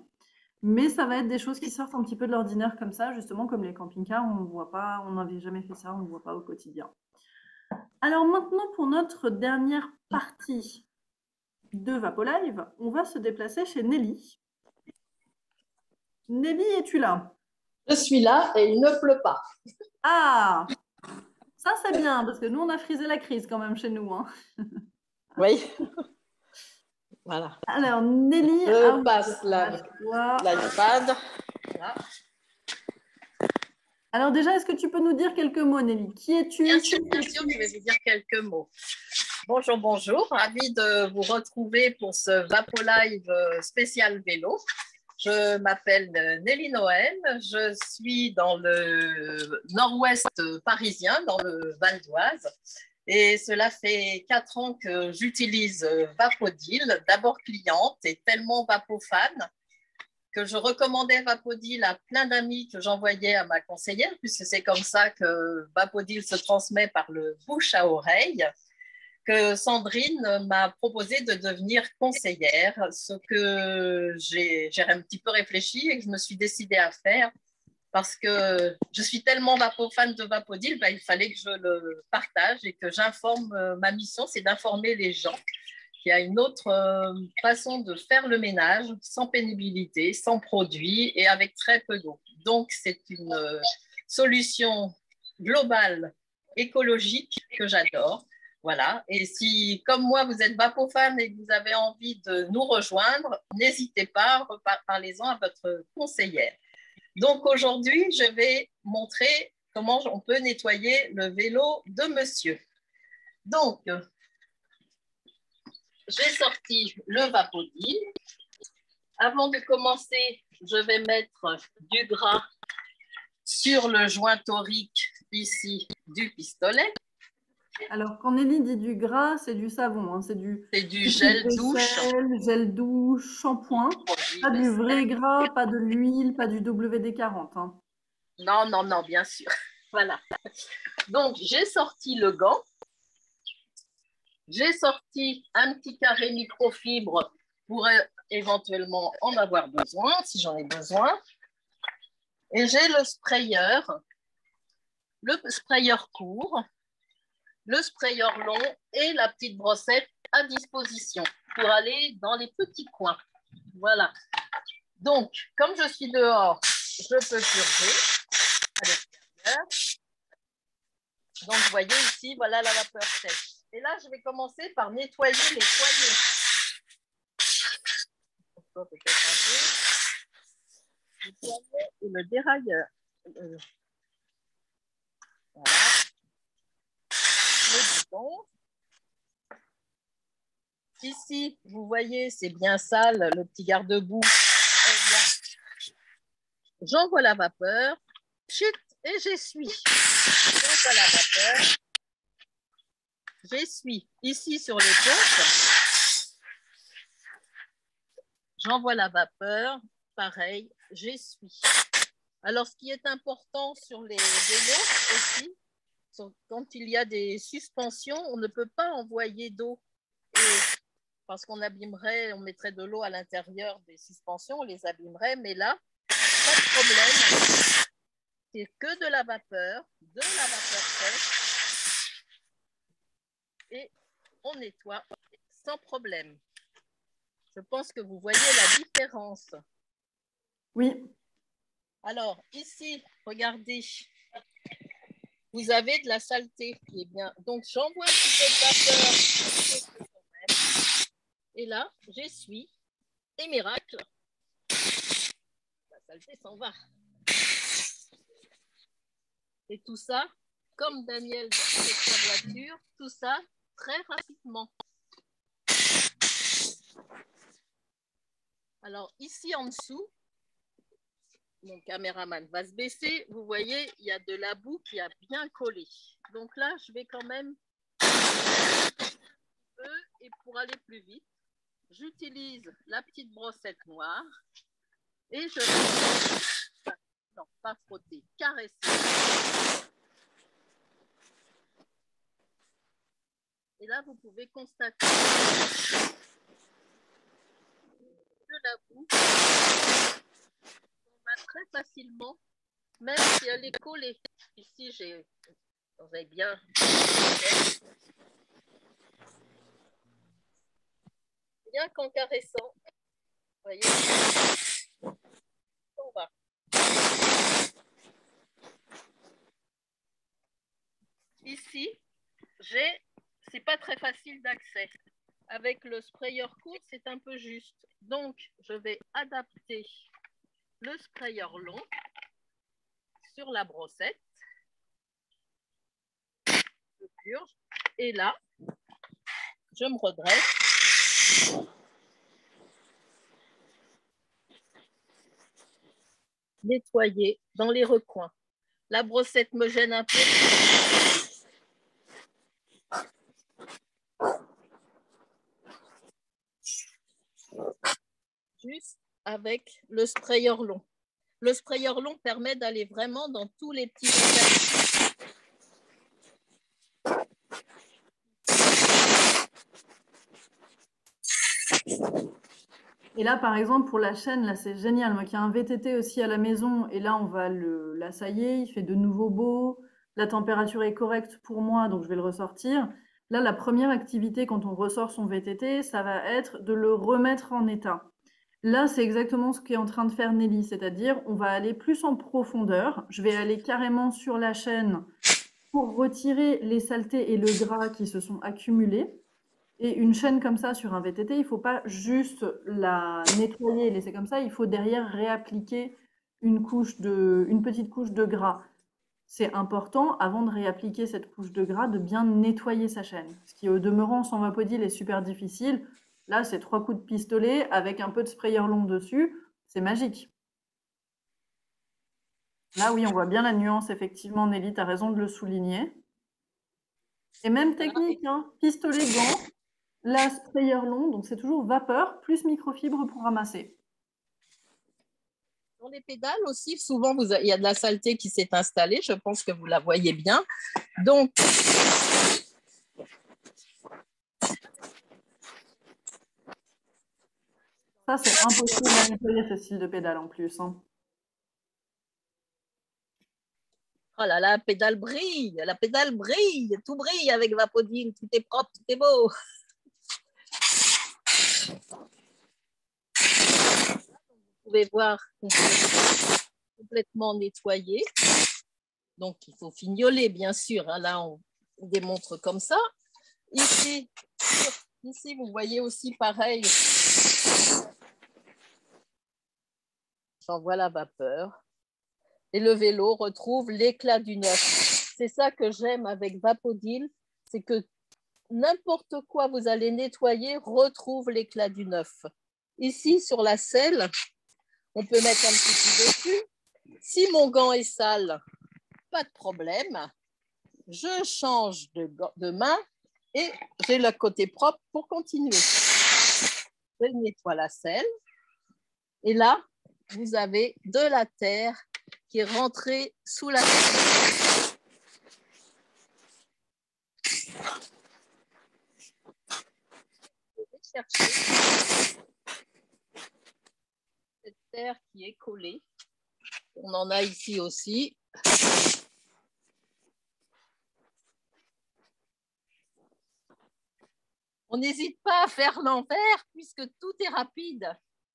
Mais ça va être des choses qui sortent un petit peu de l'ordinaire comme ça, justement comme les camping-cars, on voit pas, on n'avait jamais fait ça, on ne voit pas au quotidien. Alors maintenant, pour notre dernière partie de Vapo Live, on va se déplacer chez Nelly. Nelly, es-tu là? Je suis là et il ne pleut pas. Ah, ça c'est bien, parce que nous, on a frisé la crise quand même chez nous, hein. Oui. Voilà. Alors, Nelly, je passe l'iPad. Voilà. Alors déjà, est-ce que tu peux nous dire quelques mots, Nelly? Qui es-tu? Bien sûr, je vais vous dire quelques mots. Bonjour, bonjour. Ravi de vous retrouver pour ce Vapo Live spécial vélo. Je m'appelle Nelly Noël. Je suis dans le nord-ouest parisien, dans le Val d'Oise. Et cela fait 4 ans que j'utilise Vapodil, d'abord cliente et tellement Vapo-fan que je recommandais Vapodil à plein d'amis que j'envoyais à ma conseillère, puisque c'est comme ça que Vapodil se transmet par le bouche à oreille, que Sandrine m'a proposé de devenir conseillère, ce que j'ai un petit peu réfléchi et que je me suis décidée à faire parce que je suis tellement fan de Vapodil, il fallait que je le partage et que j'informe. Ma mission, c'est d'informer les gens qu'il y a une autre façon de faire le ménage sans pénibilité, sans produits et avec très peu d'eau. Donc, c'est une solution globale, écologique que j'adore. Voilà. Et si, comme moi, vous êtes Vapo-fan et que vous avez envie de nous rejoindre, n'hésitez pas, parlez-en à votre conseillère. Donc aujourd'hui, je vais montrer comment on peut nettoyer le vélo de monsieur. Donc, j'ai sorti le Vapodil. Avant de commencer, je vais mettre du gras sur le joint torique ici du pistolet. Alors, quand Nelly dit du gras, c'est du savon, hein, c'est du gel douche. Gel douche, shampoing. Pas du vrai gras, pas de l'huile, pas du WD-40. Hein. Non, non, non, bien sûr. Voilà. Donc, j'ai sorti le gant. J'ai sorti un petit carré microfibre pour éventuellement en avoir besoin, si j'en ai besoin. Et j'ai le sprayer court, le sprayer long et la petite brossette à disposition pour aller dans les petits coins. Voilà. Donc, comme je suis dehors, je peux purger à l'extérieur. Donc, vous voyez ici, voilà la vapeur sèche. Et là, je vais commencer par nettoyer les foyers. Et le dérailleur. Voilà. Le bouton. Ici, vous voyez, c'est bien sale, le petit garde-boue. Eh bien, j'envoie la vapeur, chute, et j'essuie. J'envoie la vapeur, j'essuie. Ici, sur les pompes, j'envoie la vapeur, pareil, j'essuie. Alors, ce qui est important sur les vélos aussi, quand il y a des suspensions, on ne peut pas envoyer d'eau. Parce qu'on abîmerait, on mettrait de l'eau à l'intérieur des suspensions, on les abîmerait, mais là, pas de problème. C'est que de la vapeur sèche, et on nettoie sans problème. Je pense que vous voyez la différence. Oui. Alors, ici, regardez, vous avez de la saleté qui est bien. Donc, j'envoie un petit peu de vapeur. Et là, j'essuie. Et miracle, la saleté s'en va. Et tout ça, comme Daniel dans sa voiture, tout ça très rapidement. Alors, ici en dessous, mon caméraman va se baisser. Vous voyez, il y a de la boue qui a bien collé. Donc là, je vais quand même un peu, et pour aller plus vite, j'utilise la petite brossette noire et je vais, non, pas frotter, caresser. Et là, vous pouvez constater que la boue va très facilement, même si elle est collée. Ici, vous avez bien. Bien qu'en caressant, vous voyez, on va. Ici, c'est pas très facile d'accès. Avec le sprayer court, c'est un peu juste. Donc, je vais adapter le sprayer long sur la brossette. Je purge. Et là, je me redresse. Nettoyer dans les recoins. La brossette me gêne un peu. Juste avec le sprayer long. Le sprayer long permet d'aller vraiment dans tous les petits détails. Et là, par exemple, pour la chaîne, là, c'est génial. Moi qui ai un VTT aussi à la maison, et là, on va l'assailler, il fait de nouveau beau, la température est correcte pour moi, donc je vais le ressortir. Là, la première activité quand on ressort son VTT, ça va être de le remettre en état. Là, c'est exactement ce qu'est en train de faire Nelly, c'est-à-dire on va aller plus en profondeur. Je vais aller carrément sur la chaîne pour retirer les saletés et le gras qui se sont accumulés. Et une chaîne comme ça sur un VTT, il ne faut pas juste la nettoyer et laisser comme ça, il faut derrière réappliquer une petite couche de gras. C'est important, avant de réappliquer cette couche de gras, de bien nettoyer sa chaîne. Ce qui, au demeurant, sans Vapodil est super difficile. Là, c'est 3 coups de pistolet avec un peu de sprayer long dessus. C'est magique. Là, oui, on voit bien la nuance, effectivement, Nelly, tu as raison de le souligner. Et même technique, hein, pistolet gant, la sprayer long, donc c'est toujours vapeur plus microfibre pour ramasser. Sur les pédales aussi, souvent, il y a de la saleté qui s'est installée. Je pense que vous la voyez bien. Donc, ça, c'est impossible à nettoyer ce style de pédale en plus. Hein. Oh là là, la pédale brille, tout brille avec Vapodil, tout est propre, tout est beau. Vous pouvez voir complètement nettoyé. Donc, il faut fignoler, bien sûr. Hein. Là, on démontre comme ça. Ici, vous voyez aussi pareil. J'envoie la vapeur. Et le vélo retrouve l'éclat du neuf. c'est ça que j'aime avec Vapodil, c'est que n'importe quoi vous allez nettoyer retrouve l'éclat du neuf. Ici, sur la selle, on peut mettre un petit peu dessus. Si mon gant est sale, pas de problème. Je change de main et j'ai le côté propre pour continuer. Je nettoie la selle. Et là, vous avez de la terre qui est rentrée sous la selle. Je vais chercher cette terre qui est collée. On en a ici aussi. On n'hésite pas à faire l'envers puisque tout est rapide.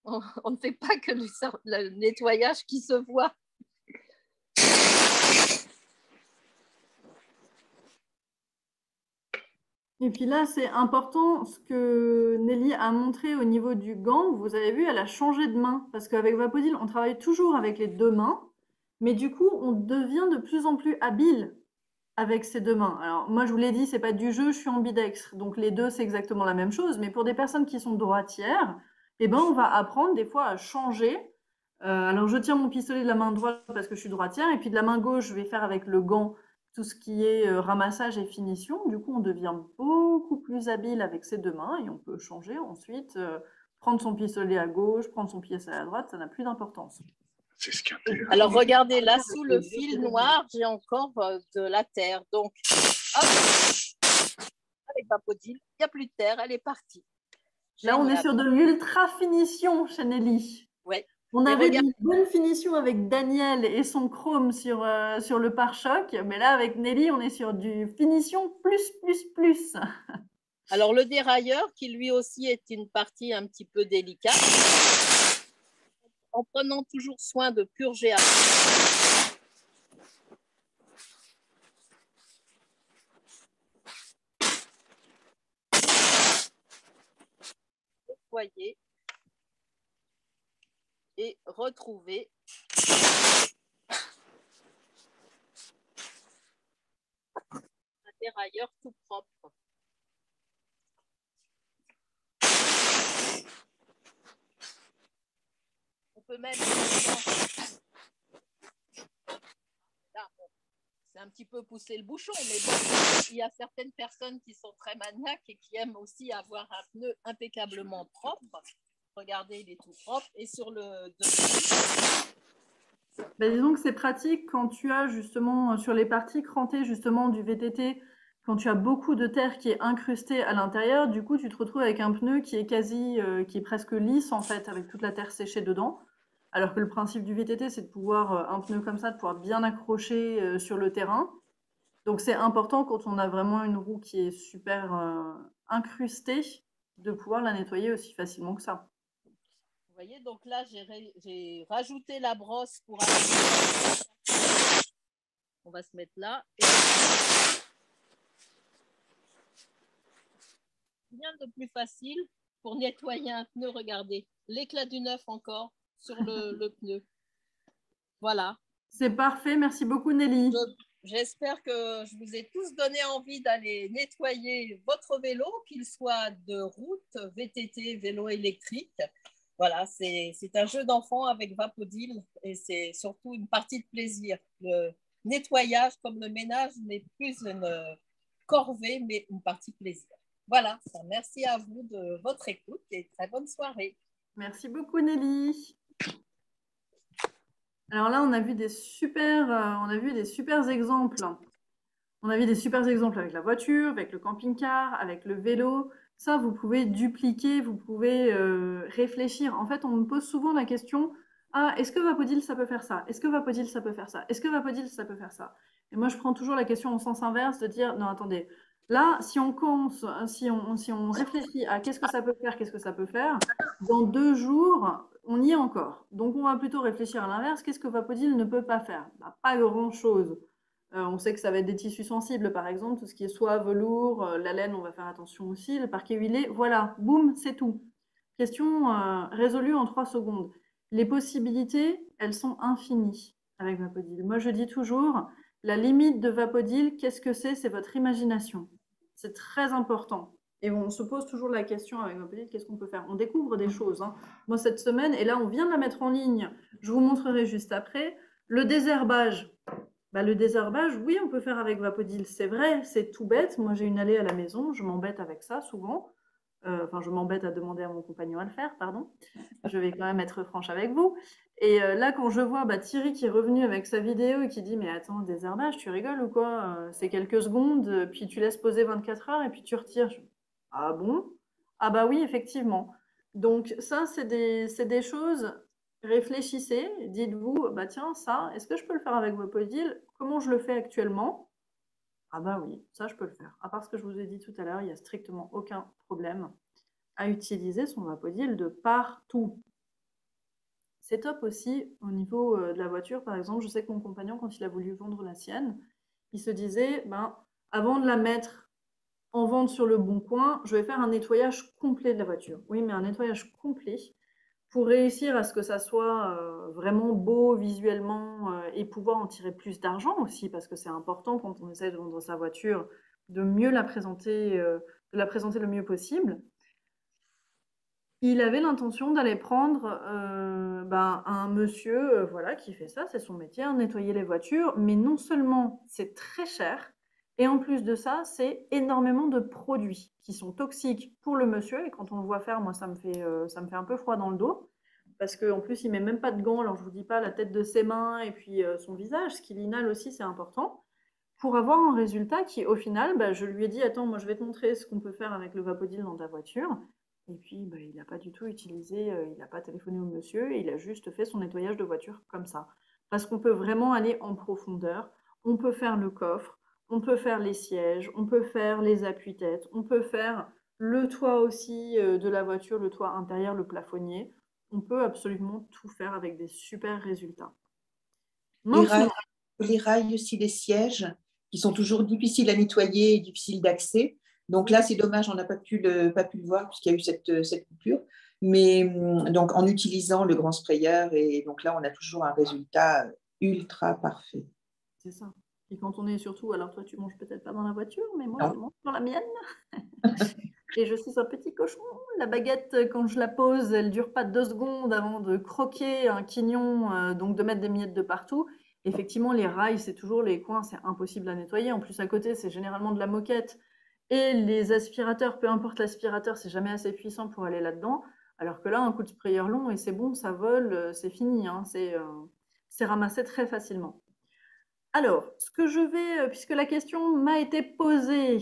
On ne fait pas que le nettoyage qui se voit. Et puis là, c'est important ce que Nelly a montré au niveau du gant. Vous avez vu, elle a changé de main. Parce qu'avec Vapodil, on travaille toujours avec les deux mains. Mais du coup, on devient de plus en plus habile avec ses deux mains. Alors, moi, je vous l'ai dit, c'est pas du jeu, je suis ambidextre. Donc, les deux, c'est exactement la même chose. Mais pour des personnes qui sont droitières, eh ben, on va apprendre des fois à changer. Alors, je tiens mon pistolet de la main droite parce que je suis droitière. Et puis, de la main gauche, je vais faire avec le gant tout ce qui est ramassage et finition. Du coup, on devient beaucoup plus habile avec ses deux mains et on peut changer ensuite, prendre son pistolet à gauche, prendre son pistolet à droite, ça n'a plus d'importance. C'est ce qui est intéressant. Alors, regardez, là, sous le fil noir, j'ai encore de la terre. Donc, hop, avec Vapodil, il n'y a plus de terre, elle est partie. Là, on est sur de l'ultra finition chez Nelly. Ouais. On avait une bonne finition avec Daniel et son chrome sur le pare-choc, mais là, avec Nelly, on est sur du finition plus. Alors, le dérailleur, qui lui aussi est une partie un petit peu délicate, en prenant toujours soin de purger après. Nettoyer et retrouver un dérailleur tout propre. On peut même c'est un petit peu pousser le bouchon, mais bon, il y a certaines personnes qui sont très maniaques et qui aiment aussi avoir un pneu impeccablement propre. Regardez, il est tout propre. Et sur le dessus, ben, disons que c'est pratique quand tu as justement sur les parties crantées justement du VTT, quand tu as beaucoup de terre qui est incrustée à l'intérieur, du coup tu te retrouves avec un pneu qui est qui est presque lisse en fait, avec toute la terre séchée dedans. Alors que le principe du VTT, c'est de pouvoir, un pneu comme ça, de pouvoir bien accrocher sur le terrain. Donc c'est important quand on a vraiment une roue qui est super incrustée, de pouvoir la nettoyer aussi facilement que ça. Vous voyez, donc là, j'ai rajouté la brosse pour... On va se mettre là. Et... rien de plus facile pour nettoyer un pneu. Regardez, l'éclat du neuf encore sur le pneu. Voilà. C'est parfait. Merci beaucoup, Nelly. J'espère que je vous ai tous donné envie d'aller nettoyer votre vélo, qu'il soit de route, VTT, vélo électrique. Voilà, c'est un jeu d'enfant avec Vapodil et c'est surtout une partie de plaisir. Le nettoyage, comme le ménage, n'est plus une corvée, mais une partie de plaisir. Voilà, merci à vous de votre écoute et très bonne soirée. Merci beaucoup, Nelly. Alors là, on a vu des super exemples. On a vu des super exemples avec la voiture, avec le camping-car, avec le vélo. Ça, vous pouvez dupliquer, vous pouvez réfléchir. En fait, on me pose souvent la question, ah, est-ce que Vapodil, ça peut faire ça? Est-ce que Vapodil, ça peut faire ça? Est-ce que Vapodil, ça peut faire ça? Et moi, je prends toujours la question en sens inverse, de dire, non, attendez, là, si on réfléchit à qu'est-ce que ça peut faire, qu'est-ce que ça peut faire, dans 2 jours, on y est encore. Donc, on va plutôt réfléchir à l'inverse. Qu'est-ce que Vapodil ne peut pas faire? Bah, pas grand-chose. On sait que ça va être des tissus sensibles, par exemple, tout ce qui est soie, velours, la laine, on va faire attention aussi, le parquet huilé, voilà, boum, c'est tout. Question résolue en 3 secondes. Les possibilités, elles sont infinies avec Vapodil. Moi, je dis toujours, La limite de Vapodil, qu'est-ce que c'est? C'est votre imagination. C'est très important. Et on se pose toujours la question avec Vapodil, qu'est-ce qu'on peut faire? On découvre des choses. Hein. Moi, cette semaine, et là, on vient de la mettre en ligne, je vous montrerai juste après, le désherbage. Bah, le désherbage, oui, on peut faire avec Vapodil, c'est vrai, c'est tout bête. Moi, j'ai une allée à la maison, je m'embête avec ça souvent. Enfin, je m'embête à demander à mon compagnon à le faire, pardon. Je vais quand même être franche avec vous. Et là, quand je vois Thierry qui est revenu avec sa vidéo et qui dit « Mais attends, désherbage, tu rigoles ou quoi? C'est quelques secondes, puis tu laisses poser 24 heures et puis tu retires. » Ah bon? Ah bah oui, effectivement. Donc ça, c'est des choses, réfléchissez, dites-vous, bah tiens, ça, est-ce que je peux le faire avec Vapodil? Comment je le fais actuellement? Ah bah oui, ça je peux le faire. À part ce que je vous ai dit tout à l'heure, il n'y a strictement aucun problème à utiliser son Vapodil de partout. C'est top aussi au niveau de la voiture, par exemple. Je sais que mon compagnon, quand il a voulu vendre la sienne, il se disait, avant de la mettre en vente sur le bon coin, je vais faire un nettoyage complet de la voiture. Oui, mais un nettoyage complet pour réussir à ce que ça soit vraiment beau visuellement et pouvoir en tirer plus d'argent aussi, parce que c'est important quand on essaie de vendre sa voiture, de mieux la présenter, de la présenter le mieux possible. Il avait l'intention d'aller prendre un monsieur voilà, qui fait ça, c'est son métier, nettoyer les voitures, mais non seulement c'est très cher, et en plus de ça, c'est énormément de produits qui sont toxiques pour le monsieur, et quand on le voit faire, moi ça me fait un peu froid dans le dos, parce qu'en plus il met même pas de gants, alors je vous dis pas la tête de ses mains et puis son visage, ce qu'il inhale aussi c'est important, pour avoir un résultat qui au final, je lui ai dit, attends, moi je vais te montrer ce qu'on peut faire avec le Vapodil dans ta voiture. Et puis, il n'a pas du tout utilisé, il n'a pas téléphoné au monsieur, il a juste fait son nettoyage de voiture comme ça. Parce qu'on peut vraiment aller en profondeur, on peut faire le coffre, on peut faire les sièges, on peut faire les appuis-têtes, on peut faire le toit aussi de la voiture, le toit intérieur, le plafonnier. On peut absolument tout faire avec des super résultats. Les rails aussi des sièges, qui sont toujours difficiles à nettoyer et difficiles d'accès. Donc là, c'est dommage, on n'a pas pu le voir puisqu'il y a eu cette coupure. Mais donc, en utilisant le grand sprayer, et donc là, on a toujours un résultat ultra parfait. C'est ça. Et quand on est surtout, alors toi, tu manges peut-être pas dans la voiture, mais moi, je mange dans la mienne. Et je suis un petit cochon. La baguette, quand je la pose, elle dure pas 2 secondes avant de croquer un quignon, donc de mettre des miettes de partout. Effectivement, les rails, c'est toujours les coins, c'est impossible à nettoyer. En plus, à côté, c'est généralement de la moquette. Et les aspirateurs, peu importe l'aspirateur, c'est jamais assez puissant pour aller là-dedans. Alors que là, un coup de sprayer long et c'est bon, ça vole, c'est fini. Hein, c'est ramassé très facilement. Alors, ce que je vais, puisque la question m'a été posée,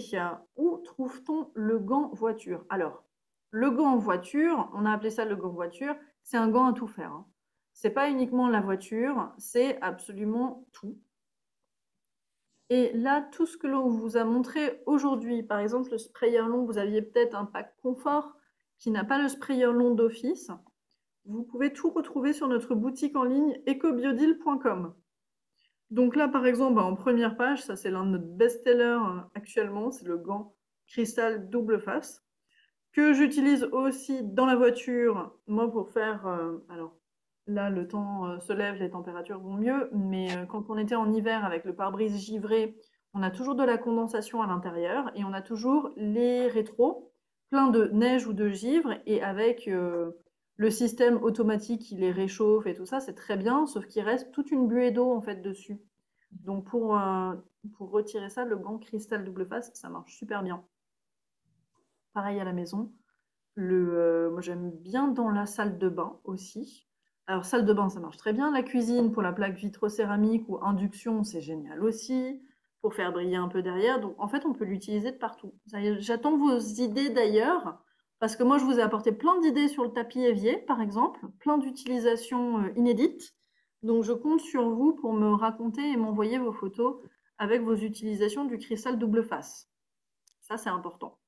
où trouve-t-on le gant voiture? Alors, le gant voiture, on a appelé ça le gant voiture, c'est un gant à tout faire. Hein. C'est pas uniquement la voiture, c'est absolument tout. Et là, tout ce que l'on vous a montré aujourd'hui, par exemple le sprayer long, vous aviez peut-être un pack confort qui n'a pas le sprayer long d'office. Vous pouvez tout retrouver sur notre boutique en ligne ecobiodil.com. Donc là, par exemple, en première page, ça c'est l'un de nos best-sellers actuellement, c'est le gant cristal double face, que j'utilise aussi dans la voiture, moi pour faire, alors là le temps se lève, les températures vont mieux, mais quand on était en hiver avec le pare-brise givré, on a toujours de la condensation à l'intérieur et on a toujours les rétros pleins de neige ou de givre et avec le système automatique qui les réchauffe et tout ça, c'est très bien, sauf qu'il reste toute une buée d'eau en fait dessus. Donc pour retirer ça, le gant cristal double face, ça marche super bien. Pareil à la maison. Moi j'aime bien dans la salle de bain aussi. Alors salle de bain, ça marche très bien. La cuisine pour la plaque vitrocéramique ou induction, c'est génial aussi. Pour faire briller un peu derrière. Donc en fait, on peut l'utiliser de partout. J'attends vos idées d'ailleurs. Parce que moi, je vous ai apporté plein d'idées sur le tapis évier, par exemple, plein d'utilisations inédites. Donc, je compte sur vous pour me raconter et m'envoyer vos photos avec vos utilisations du cristal double face. Ça, c'est important.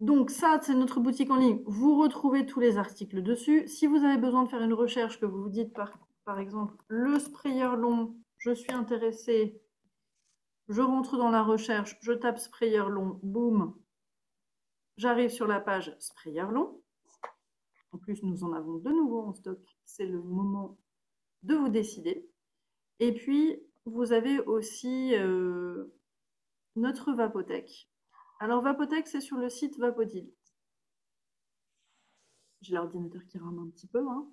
Donc, ça, c'est notre boutique en ligne. Vous retrouvez tous les articles dessus. Si vous avez besoin de faire une recherche, que vous vous dites, par exemple, le sprayer long, je suis intéressée, je rentre dans la recherche, je tape sprayer long, boum, j'arrive sur la page sprayer long. En plus, nous en avons de nouveau en stock. C'est le moment de vous décider. Et puis, vous avez aussi notre Vapotech. Alors, Vapotech, c'est sur le site Vapodil. J'ai l'ordinateur qui rame un petit peu. Hein.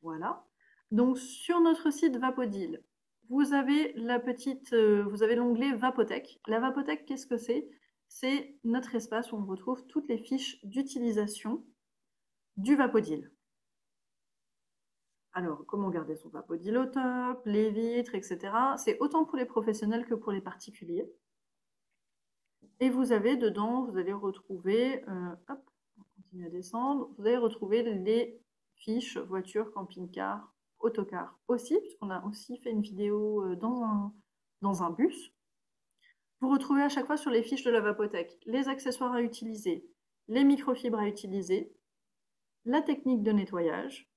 Voilà. Donc, sur notre site Vapodil, vous avez l'onglet Vapotech. La Vapotech, qu'est-ce que c'est? C'est notre espace où on retrouve toutes les fiches d'utilisation du Vapodil. Alors, comment garder son Vapodil au top, les vitres, etc. C'est autant pour les professionnels que pour les particuliers. Et vous avez dedans, vous allez retrouver, hop, on continue à descendre, vous allez retrouver les fiches voiture, camping-car, autocar aussi, puisqu'on a aussi fait une vidéo dans un bus. Vous retrouvez à chaque fois sur les fiches de la Vapotech les accessoires à utiliser, les microfibres à utiliser, la technique de nettoyage,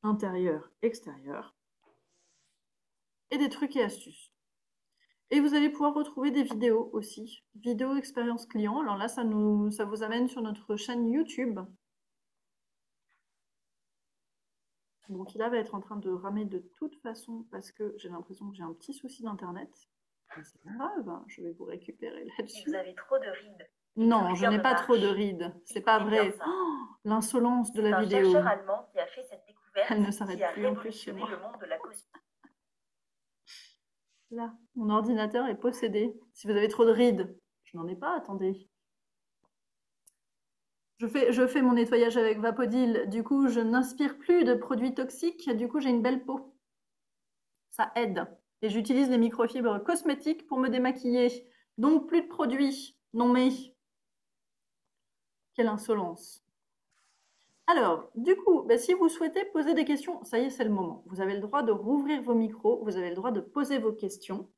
intérieur, extérieur, et des trucs et astuces. Et vous allez pouvoir retrouver des vidéos aussi, vidéos expérience client. Alors là, ça vous amène sur notre chaîne YouTube. Donc là, va être en train de ramer de toute façon parce que j'ai l'impression que j'ai un petit souci d'internet. C'est pas grave, je vais vous récupérer là-dessus. Si vous avez trop de rides. Non, je n'ai pas trop de rides. C'est pas vrai. Oh, l'insolence de la vidéo. C'est un chercheur allemand qui a fait cette découverte. Elle ne s'arrête plus en plus chez moi. Le monde de la cosmétique. Là, mon ordinateur est possédé. Si vous avez trop de rides, je n'en ai pas, attendez. Je fais mon nettoyage avec Vapodil. Du coup, je n'inspire plus de produits toxiques. Du coup, j'ai une belle peau. Ça aide. Et j'utilise les microfibres cosmétiques pour me démaquiller. Donc, plus de produits. Non mais... Quelle insolence. Alors, du coup, si vous souhaitez poser des questions, ça y est, c'est le moment. Vous avez le droit de rouvrir vos micros, vous avez le droit de poser vos questions,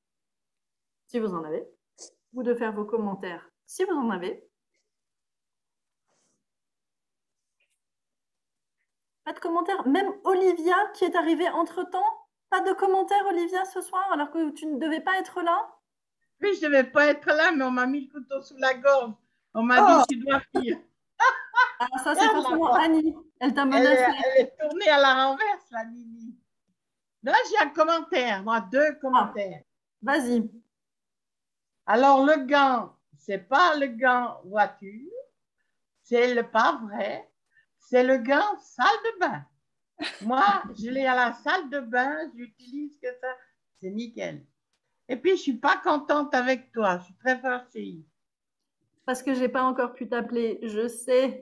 si vous en avez, ou de faire vos commentaires, si vous en avez. Pas de commentaires, même Olivia qui est arrivée entre-temps. Pas de commentaires, Olivia, ce soir, alors que tu ne devais pas être là? Oui, je ne devais pas être là, mais on m'a mis le couteau sous la gorge. On m'a dit, tu dois fuir. Ah, ça, c'est forcément Annie. Elle t'a menacé. Elle est tournée à la renverse, la Nini. Là, j'ai un commentaire, moi, 2 commentaires. Vas-y. Alors, le gant, ce n'est pas le gant voiture, c'est le pas vrai, c'est le gant salle de bain. Moi, je l'ai à la salle de bain, j'utilise que ça, c'est nickel. Et puis, je ne suis pas contente avec toi, je suis très fâchée. Parce que je n'ai pas encore pu t'appeler, je sais.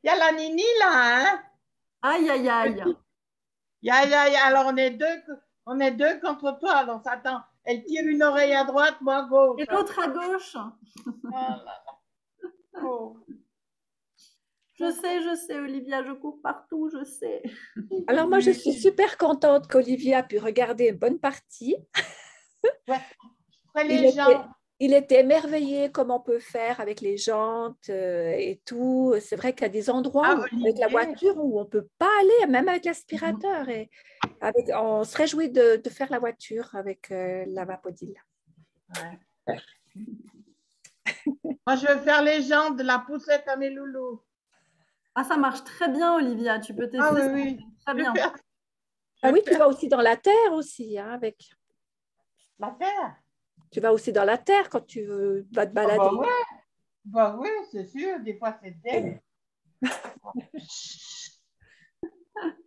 Il y a la Nini là, hein? Aïe, aïe, aïe. Alors, on est deux contre toi. Donc, attends, elle tire une oreille à droite, moi à gauche. Et l'autre à gauche. Oh. Je sais, Olivia, je cours partout, je sais. Alors, moi, je suis super contente qu'Olivia a pu regarder une bonne partie. Ouais. Il était émerveillé comment on peut faire avec les jantes et tout. C'est vrai qu'il y a des endroits avec la voiture où on ne peut pas aller, même avec l'aspirateur. Et on se réjouit de faire la voiture avec la Vapodil. Ouais. Moi, je vais faire les jantes de la poussette à mes loulous. Ah, ça marche très bien, Olivia. Tu peux tester ça. Oui. Très bien. Ah oui, tu vas aussi dans la terre aussi, hein, avec... La terre? Tu vas aussi dans la terre quand tu vas te balader. Oui, c'est sûr. Des fois, c'est dingue.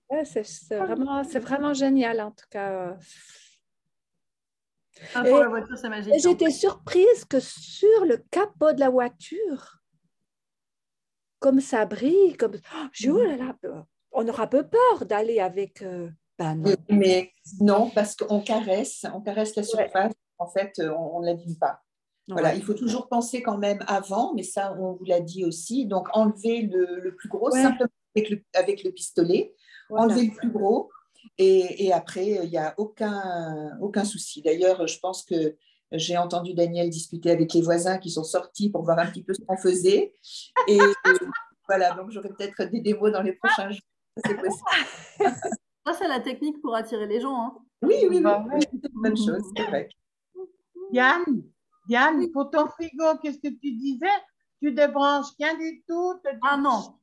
Ouais, c'est vraiment génial, en tout cas. Pour la voiture, c'est magique. Et j'étais surprise que sur le capot de la voiture, comme ça brille, on aura un peu peur d'aller avec... non. Mais non, parce qu'on caresse la surface. En fait, on ne l'abîme pas. Voilà, il faut toujours penser quand même avant, mais ça, on vous l'a dit aussi. Donc, enlever le plus gros, simplement avec le pistolet. Voilà. Enlever le plus gros. Et après, il n'y a aucun souci. D'ailleurs, je pense que j'ai entendu Daniel discuter avec les voisins qui sont sortis pour voir un petit peu ce qu'on faisait. Et voilà, donc j'aurai peut-être des démos dans les prochains jours. C'est possible. Ça, c'est la technique pour attirer les gens. Hein. Oui, c'est une bonne chose, c'est vrai. Diane, pour ton frigo, qu'est-ce que tu disais? Tu débranches rien du tout? Ah non,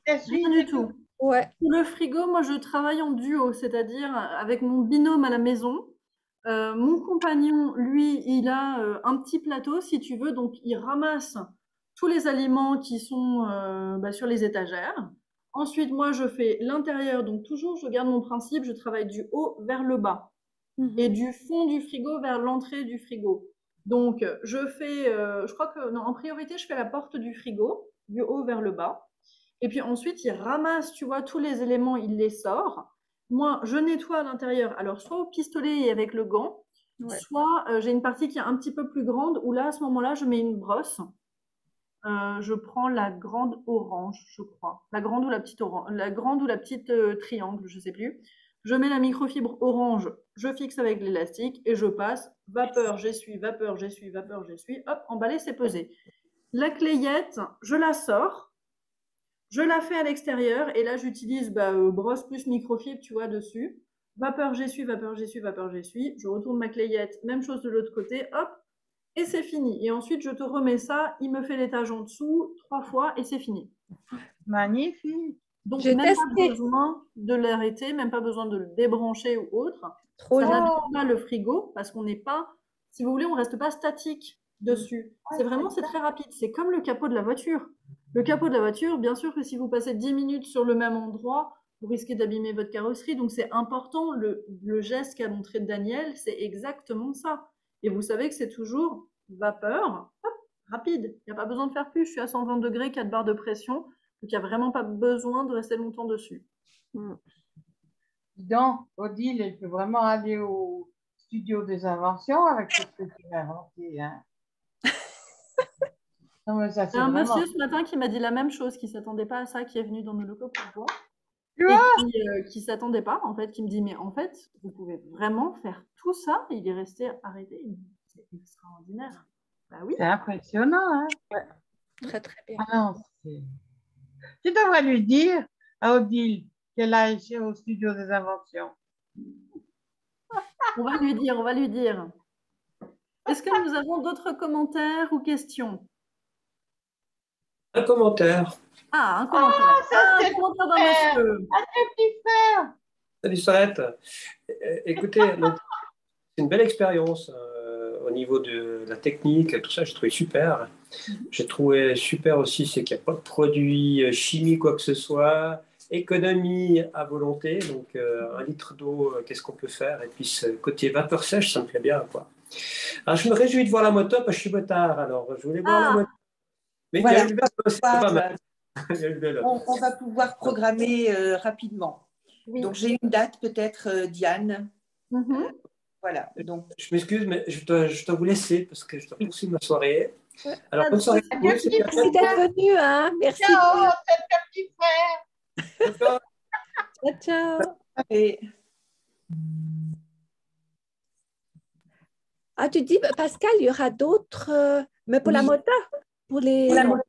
rien du tout. Ouais. Pour le frigo, moi, je travaille en duo, c'est-à-dire avec mon binôme à la maison. Mon compagnon, lui, il a un petit plateau, si tu veux, donc il ramasse tous les aliments qui sont sur les étagères. Ensuite, moi, je fais l'intérieur, donc toujours, je garde mon principe, je travaille du haut vers le bas et du fond du frigo vers l'entrée du frigo. Donc, je fais, je crois que, non, en priorité, je fais la porte du frigo, du haut vers le bas. Et puis ensuite, il ramasse, tu vois, tous les éléments, il les sort. Moi, je nettoie à l'intérieur, alors soit au pistolet et avec le gant, soit j'ai une partie qui est un petit peu plus grande, où là, à ce moment-là, je mets une brosse. Je prends la grande orange, je crois. La grande ou la petite orange, la grande ou la petite triangle, je sais plus. Je mets la microfibre orange, je fixe avec l'élastique et je passe. Vapeur, j'essuie, vapeur, j'essuie, vapeur, j'essuie. Hop, emballé, c'est pesé. La clayette, je la sors. Je la fais à l'extérieur et là j'utilise brosse plus microfibre, tu vois, dessus. Vapeur, j'essuie, vapeur, j'essuie, vapeur, j'essuie. Je retourne ma clayette, même chose de l'autre côté, hop, et c'est fini. Et ensuite je te remets ça, il me fait l'étage en dessous 3 fois et c'est fini. Magnifique. Donc même pas besoin de l'arrêter, même pas besoin de le débrancher ou autre. Ça n'abîme pas le frigo parce qu'on n'est pas, si vous voulez, on reste pas statique dessus. C'est vraiment, c'est très rapide. C'est comme le capot de la voiture. Le capot de la voiture, bien sûr que si vous passez 10 minutes sur le même endroit, vous risquez d'abîmer votre carrosserie. Donc c'est important, le geste qu'a montré Daniel, c'est exactement ça. Et vous savez que c'est toujours vapeur, hop, rapide. Il n'y a pas besoin de faire plus. Je suis à 120 degrés, 4 barres de pression. Donc il n'y a vraiment pas besoin de rester longtemps dessus. Donc, Odile, elle peut vraiment aller au studio des inventions avec ce que tu as inventé. Hein. Non, mais ça, Il y a un vraiment... monsieur ce matin qui m'a dit la même chose, qui ne s'attendait pas à ça, qui est venu dans nos locaux pour voir. Et qui ne s'attendait pas, en fait, qui me dit, mais en fait, vous pouvez vraiment faire tout ça. Il est resté arrêté. C'est extraordinaire. Bah oui. C'est impressionnant. Hein? Ouais. Très, très bien. Ah non, tu devrais lui dire à Odile qu'elle aille au studio des inventions. On va lui dire, on va lui dire. Est-ce que nous avons d'autres commentaires ou questions? Un commentaire. Ah, un commentaire. Un commentaire d'un monsieur. Un petit frère. Salut Sorette. Écoutez, c'est une belle expérience au niveau de la technique, tout ça, j'ai trouvé super. J'ai trouvé super aussi, c'est qu'il n'y a pas de produits chimiques, quoi que ce soit. Économie à volonté, donc 1 litre d'eau, qu'est-ce qu'on peut faire? Et puis ce côté vapeur sèche, ça me plaît bien, quoi. Alors je me réjouis de voir la moto parce que je suis motard, alors je voulais voir la moto. Mais voilà, il y a eu le vélo, c'est pas mal. Il y a eu le vélo. On va pouvoir programmer rapidement. Oui. Donc j'ai une date peut-être, Diane. Voilà. Donc. Je m'excuse, mais je dois vous laisser parce que je dois poursuivre ma soirée. Alors bonne soirée. Merci d'être venu, hein. Merci. Ciao, c'est un petit frère. Ciao, ciao. Et... Ah, tu dis, Pascal, il y aura d'autres, mais pour la moto, pour les. Pour la moto.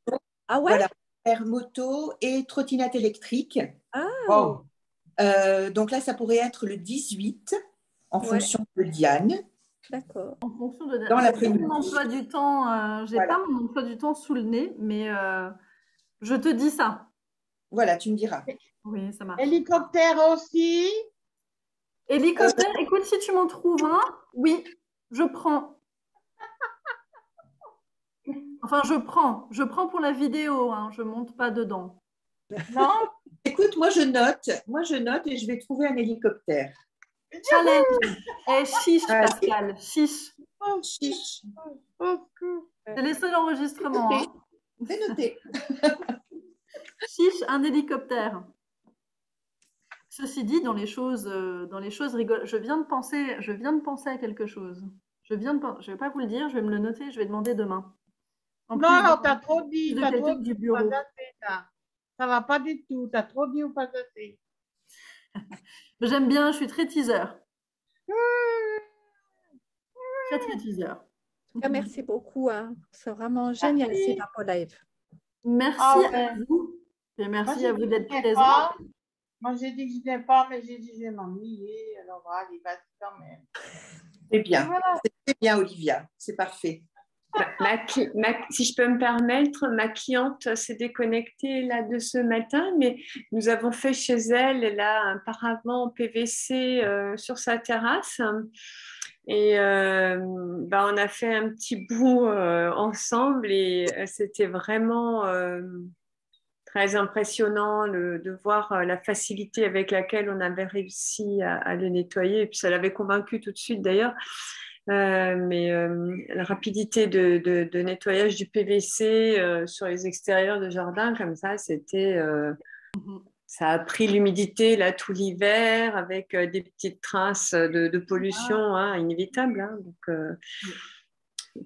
Ah ouais. Voilà, air moto et trottinette électrique. Ah. Wow. Donc là, ça pourrait être le 18 en fonction de Diane. D'accord. En fonction de dans l'après-midi. Mon emploi du temps, j'ai pas mon emploi du temps sous le nez, mais je te dis ça. Voilà, tu me diras. Oui, ça marche. Hélicoptère aussi. Hélicoptère, écoute, si tu m'en trouves un, oui, je prends. Enfin, je prends pour la vidéo, hein, je monte pas dedans. Non. Écoute, moi je note et je vais trouver un hélicoptère. Challenge. Eh, chiche, Pascal, chiche. Oh, chiche. J'ai laissé l'enregistrement. Hein. C'est noté. Chiche, un hélicoptère. Ceci dit, dans les choses rigolotes, je viens de penser à quelque chose. Je vais pas vous le dire, je vais me le noter, je vais demander demain. Non, t'as trop dit. T'as trop dit du bureau. Ça va pas du tout. T'as trop dit ou pas assez. J'aime bien, je suis très teaser. Très teaser. Merci beaucoup. Hein. C'est vraiment génial, ces Vapo Live. Merci à vous. Et merci à vous d'être présents. Moi, j'ai dit que je n'ai pas, mais j'ai dit que je vais m'ennuyer. Alors, voilà, il va quand même. C'est bien. Voilà. C'est bien, Olivia. C'est parfait. Si je peux me permettre, ma cliente s'est déconnectée là de ce matin, mais nous avons fait chez elle, elle a un paravent PVC sur sa terrasse. Et on a fait un petit bout ensemble et c'était vraiment très impressionnant de voir la facilité avec laquelle on avait réussi à le nettoyer. Et puis ça l'avait convaincu tout de suite d'ailleurs. La rapidité de nettoyage du PVC sur les extérieurs de jardin, comme ça, ça a pris l'humidité là tout l'hiver avec des petites traces de pollution inévitables. Donc,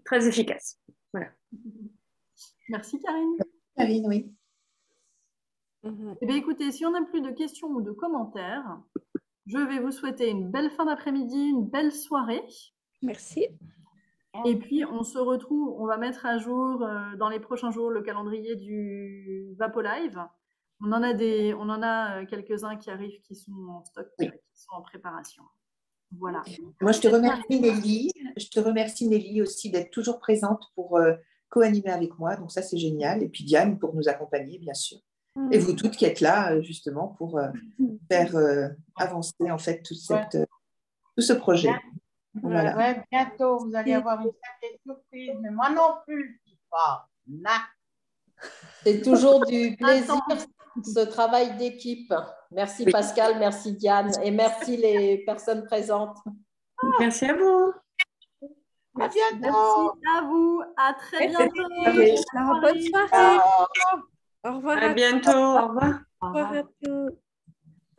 très efficace. Voilà. Merci Karine. Karine, oui. Eh bien, écoutez, si on n'a plus de questions ou de commentaires, je vais vous souhaiter une belle fin d'après-midi, une belle soirée. Merci. Et puis, on se retrouve, on va mettre à jour dans les prochains jours le calendrier du VapoLive. On en a quelques-uns qui arrivent, qui sont en stock, qui sont en préparation. Voilà. Moi, je te remercie Nelly. Je te remercie Nelly aussi d'être toujours présente pour co-animer avec moi. Donc ça, c'est génial. Et puis Diane pour nous accompagner, bien sûr. Et vous toutes qui êtes là, justement, pour faire avancer, en fait, tout ce projet. Voilà. Ouais, bientôt, vous allez avoir une sacrée surprise. Mais moi non plus, je ne suis pas là. C'est toujours du plaisir, ce travail d'équipe. Merci Pascal, merci Diane et merci les personnes présentes. Merci à vous. À bientôt. Merci à vous. À très bientôt. Bonne soirée. Au revoir. À bientôt. Au revoir. Au revoir à tous.